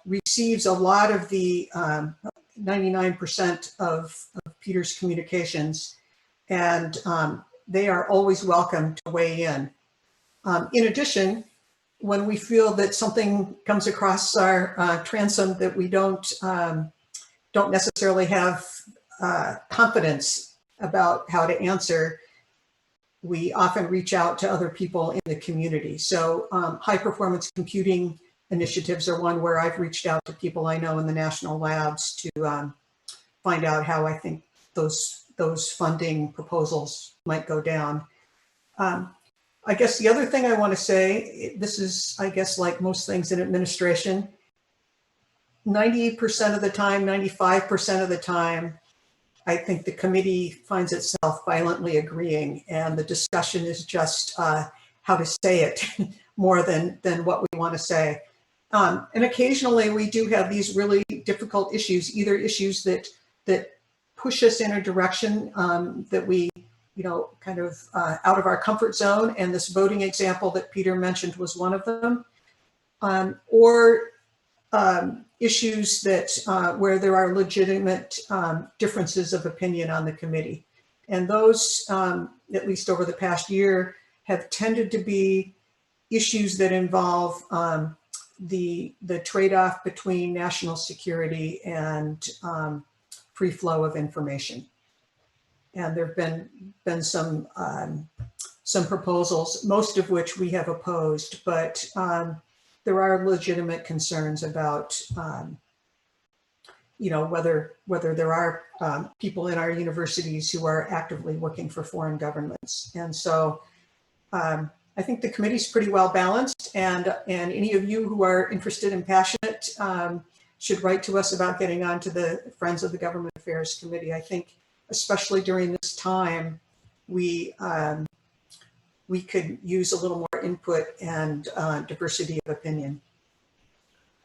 receives a lot of the 99% of Peter's communications, and they are always welcome to weigh in. In addition, when we feel that something comes across our transom that we don't necessarily have confidence about how to answer, we often reach out to other people in the community. So high performance computing initiatives are one where I've reached out to people I know in the national labs to find out how I think those funding proposals might go down. I guess the other thing I want to say, this is, I guess, like most things in administration, 90% of the time, 95% of the time, I think the committee finds itself violently agreeing, and the discussion is just how to say it more than what we want to say. And occasionally we do have these really difficult issues, either issues that push us in a direction that we, kind of out of our comfort zone. And this voting example that Peter mentioned was one of them. Or issues that where there are legitimate differences of opinion on the committee. And those, at least over the past year, have tended to be issues that involve the trade-off between national security and free flow of information. And there have been some proposals, most of which we have opposed, but there are legitimate concerns about whether there are people in our universities who are actively working for foreign governments. And so I think the committee's pretty well balanced, and any of you who are interested and passionate should write to us about getting onto the Friends of the Government Affairs Committee. I think especially during this time, we could use a little more input and diversity of opinion.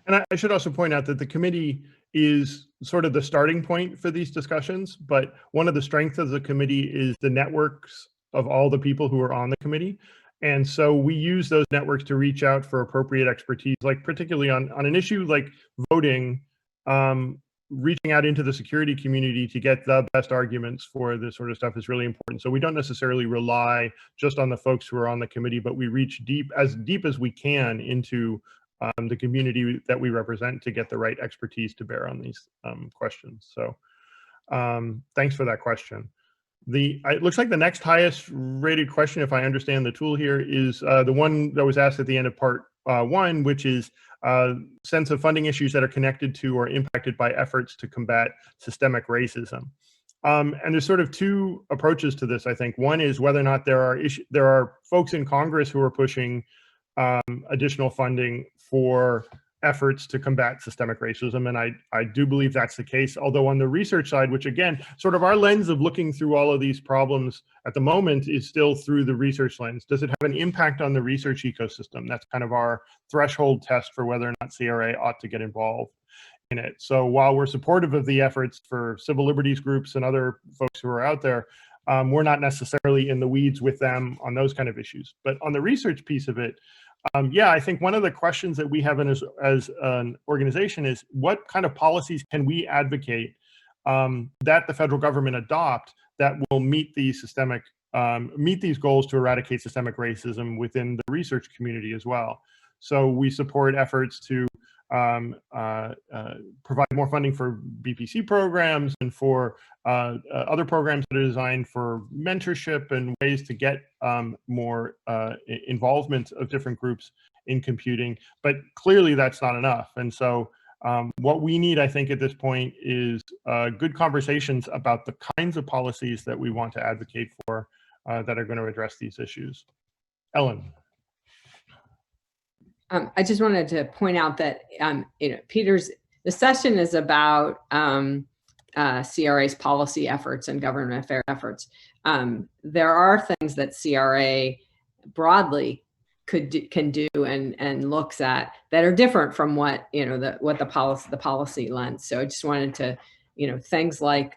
And I should also point out that the committee is sort of the starting point for these discussions, but one of the strengths of the committee is the networks of all the people who are on the committee. And so we use those networks to reach out for appropriate expertise, like particularly on an issue like voting, reaching out into the security community to get the best arguments for this sort of stuff is really important. So we don't necessarily rely just on the folks who are on the committee, but we reach deep as we can into the community that we represent to get the right expertise to bear on these questions. So thanks for that question. It looks like the next highest rated question, if I understand the tool here, is the one that was asked at the end of part 1, which is sense of funding issues that are connected to or impacted by efforts to combat systemic racism. And there's sort of two approaches to this, I think. One is whether or not there are folks in Congress who are pushing additional funding for efforts to combat systemic racism, and I do believe that's the case. Although on the research side, which again, sort of our lens of looking through all of these problems at the moment is still through the research lens. Does it have an impact on the research ecosystem? That's kind of our threshold test for whether or not CRA ought to get involved in it. So while we're supportive of the efforts for civil liberties groups and other folks who are out there, we're not necessarily in the weeds with them on those kind of issues. But on the research piece of it, yeah, I think one of the questions that we have as an organization is what kind of policies can we advocate that the federal government adopt that will meet these goals to eradicate systemic racism within the research community as well. So we support efforts to provide more funding for BPC programs and for other programs that are designed for mentorship and ways to get more involvement of different groups in computing. But clearly that's not enough. And so what we need, I think, at this point is good conversations about the kinds of policies that we want to advocate for that are going to address these issues. Ellen. I just wanted to point out that the session is about CRA's policy efforts and government affairs efforts. There are things that CRA broadly can do and looks at that are different from what the policy lens. So I just wanted to things like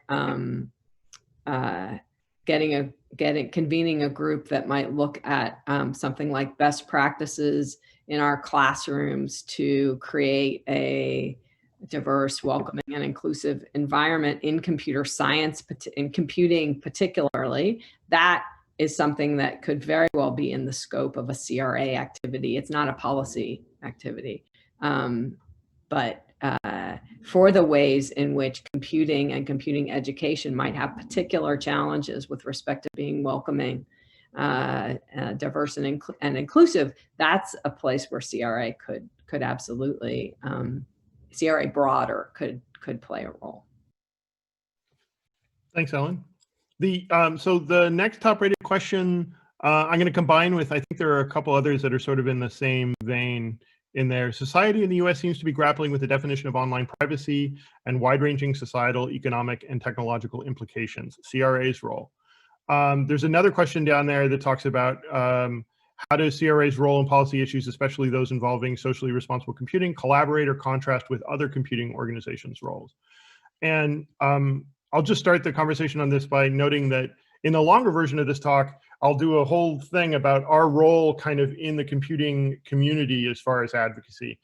convening a group that might look at something like best practices in our classrooms to create a diverse, welcoming, and inclusive environment in computer science, in computing particularly. That is something that could very well be in the scope of a CRA activity. It's not a policy activity. But for the ways in which computing and computing education might have particular challenges with respect to being welcoming, diverse and inclusive, that's a place where CRA could absolutely, CRA broader could play a role. Thanks, Ellen. So the next top-rated question, I'm going to combine with, I think there are a couple others that are sort of in the same vein in there. Society in the US seems to be grappling with the definition of online privacy and wide-ranging societal, economic, and technological implications. CRA's role. There's another question down there that talks about how does CRA's role in policy issues, especially those involving socially responsible computing, collaborate or contrast with other computing organizations' roles? And I'll just start the conversation on this by noting that in the longer version of this talk, I'll do a whole thing about our role kind of in the computing community as far as advocacy.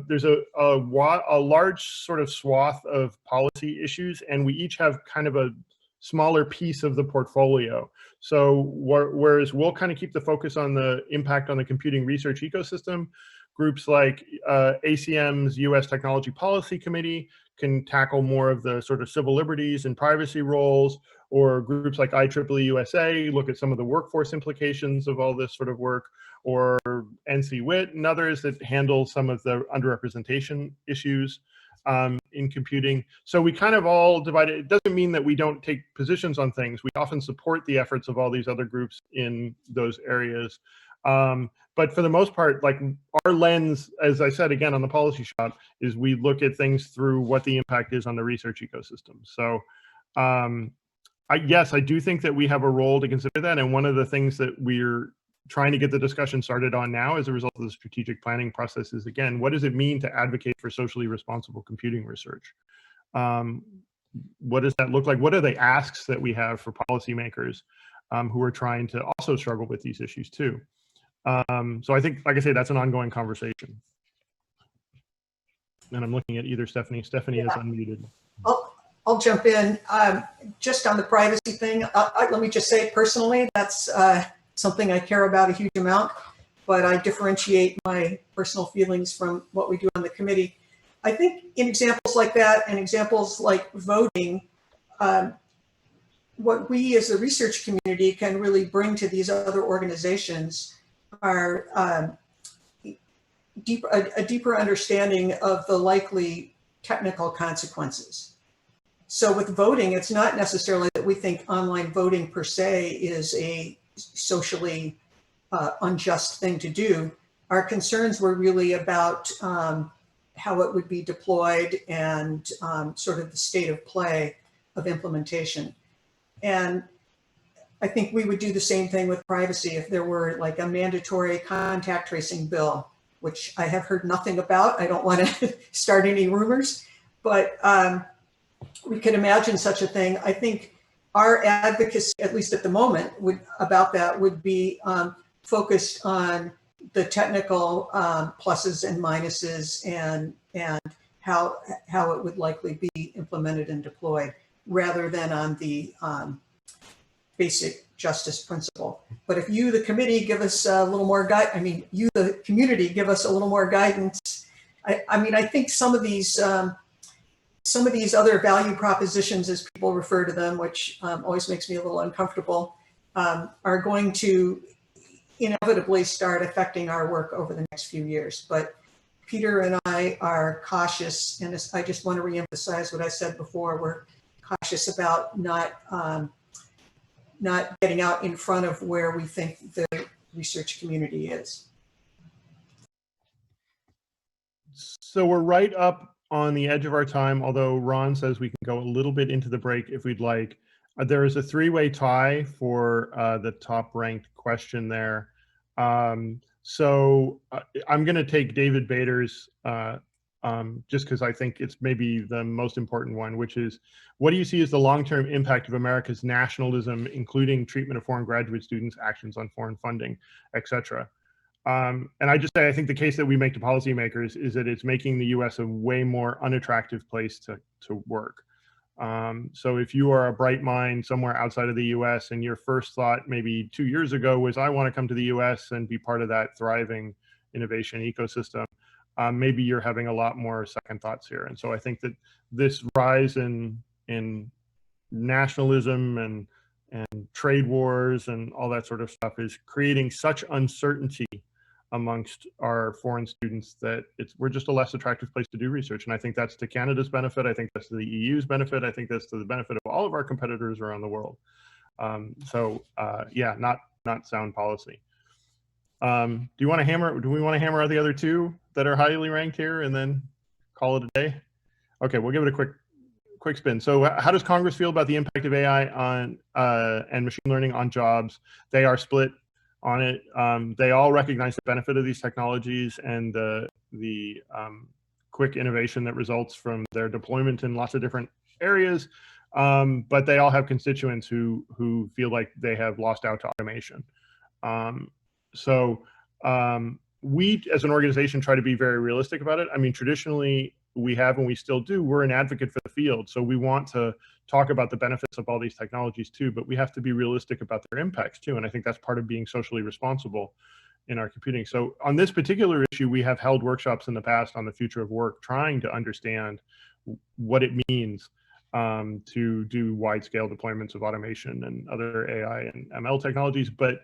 There's a large sort of swath of policy issues, and we each have kind of a smaller piece of the portfolio. So whereas we'll kind of keep the focus on the impact on the computing research ecosystem, groups like ACM's US Technology Policy Committee can tackle more of the sort of civil liberties and privacy roles, or groups like IEEE USA look at some of the workforce implications of all this sort of work, or NCWIT and others that handle some of the underrepresentation issues in computing. So we kind of all divide it. It doesn't mean that we don't take positions on things. We often support the efforts of all these other groups in those areas. But for the most part, like our lens, as I said, again, on the policy shop, is we look at things through what the impact is on the research ecosystem. So yes, I do think that we have a role to consider that. And one of the things that we're trying to get the discussion started on now as a result of the strategic planning process is, again, what does it mean to advocate for socially responsible computing research? What does that look like? What are the asks that we have for policymakers who are trying to also struggle with these issues too? So I think, like I say, that's an ongoing conversation. And I'm looking at either Stephanie. Stephanie is unmuted. I'll jump in. Just on the privacy thing, let me just say personally, that's something I care about a huge amount. but I differentiate my personal feelings from what we do on the committee. I think in examples like that and examples like voting, what we as a research community can really bring to these other organizations are a deeper understanding of the likely technical consequences. So with voting, it's not necessarily that we think online voting per se is a socially unjust thing to do. Our concerns were really about how it would be deployed and sort of the state of play of implementation. And I think we would do the same thing with privacy if there were like a mandatory contact tracing bill, which I have heard nothing about. I don't want to start any rumors, but we could imagine such a thing. I think our advocacy, at least at the moment, about that would be focused on the technical pluses and minuses and how it would likely be implemented and deployed, rather than on the basic justice principle. But if you, the committee, give us a little more you, the community, give us a little more guidance. I think some of these other value propositions, as people refer to them, which always makes me a little uncomfortable, are going to inevitably start affecting our work over the next few years. But Peter and I are cautious, and I just want to reemphasize what I said before. We're cautious about not getting out in front of where we think the research community is. So we're right up on the edge of our time, although Ron says we can go a little bit into the break if we'd like. There is a three-way tie for the top-ranked question there. So I'm going to take David Bader's just because I think it's maybe the most important one, which is, what do you see as the long-term impact of America's nationalism, including treatment of foreign graduate students, actions on foreign funding, et cetera? And I just say, I think the case that we make to policymakers is that it's making the US a way more unattractive place to work. So if you are a bright mind somewhere outside of the US and your first thought maybe 2 years ago was, I want to come to the US and be part of that thriving innovation ecosystem, maybe you're having a lot more second thoughts here. And so I think that this rise in nationalism and trade wars and all that sort of stuff is creating such uncertainty amongst our foreign students that we're just a less attractive place to do research. And I think that's to Canada's benefit. I think that's to the EU's benefit. I think that's to the benefit of all of our competitors around the world. Yeah, not sound policy. Do we want to hammer out the other two that are highly ranked here and then call it a day? Okay, we'll give it a quick spin. So how does Congress feel about the impact of AI on and machine learning on jobs? They are split on it. They all recognize the benefit of these technologies and the quick innovation that results from their deployment in lots of different areas. But they all have constituents who feel like they have lost out to automation. We as an organization try to be very realistic about it. I mean, traditionally we have, and we still do, we're an advocate for the field. So we want to talk about the benefits of all these technologies too, but we have to be realistic about their impacts too. And I think that's part of being socially responsible in our computing. So on this particular issue, we have held workshops in the past on the future of work, trying to understand what it means to do wide scale deployments of automation and other AI and ML technologies. But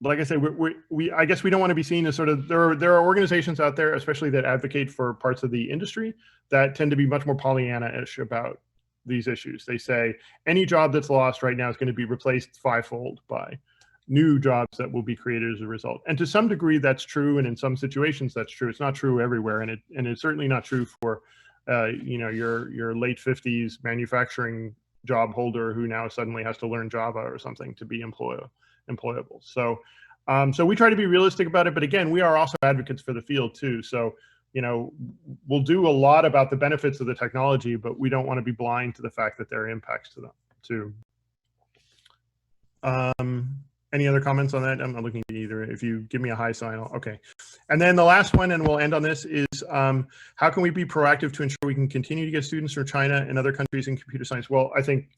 like I say, I guess we don't want to be seen as sort of, there are organizations out there, especially that advocate for parts of the industry, that tend to be much more Pollyanna-ish about these issues. They say any job that's lost right now is going to be replaced fivefold by new jobs that will be created as a result. And to some degree that's true, and in some situations that's true. It's not true everywhere, and it's certainly not true for your late 50s manufacturing job holder who now suddenly has to learn Java or something to be employable. So we try to be realistic about it, but again, we are also advocates for the field too. So, we'll do a lot about the benefits of the technology, but we don't want to be blind to the fact that there are impacts to them too. Any other comments on that? I'm not looking at either. If you give me a high sign, okay. And then the last one, and we'll end on this, is how can we be proactive to ensure we can continue to get students from China and other countries in computer science? Well, I think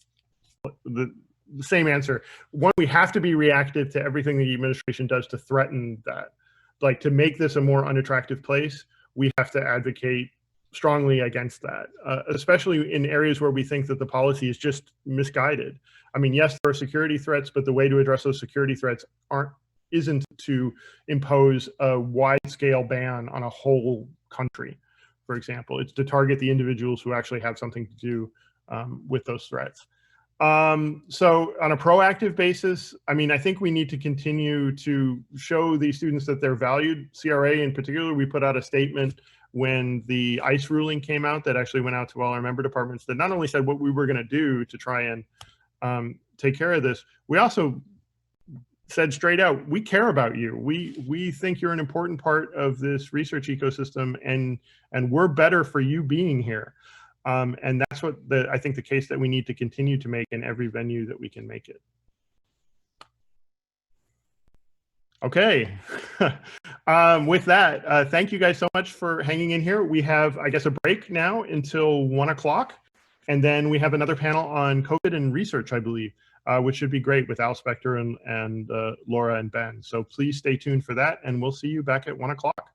the same answer. One, we have to be reactive to everything the administration does to threaten that. Like, to make this a more unattractive place, we have to advocate strongly against that, especially in areas where we think that the policy is just misguided. I mean, yes, there are security threats, but the way to address those security threats isn't to impose a wide-scale ban on a whole country, for example. It's to target the individuals who actually have something to do with those threats. So on a proactive basis, I mean, I think we need to continue to show these students that they're valued. CRA in particular, we put out a statement when the ICE ruling came out that actually went out to all our member departments that not only said what we were going to do to try and take care of this, we also said straight out, we care about you. We think you're an important part of this research ecosystem, and we're better for you being here. And that's what I think the case that we need to continue to make in every venue that we can make it. Okay. With that, thank you guys so much for hanging in here. We have, I guess, a break now until 1 o'clock. And then we have another panel on COVID and research, I believe, which should be great with Al Spector and Laura and Ben. So please stay tuned for that, and we'll see you back at 1 o'clock.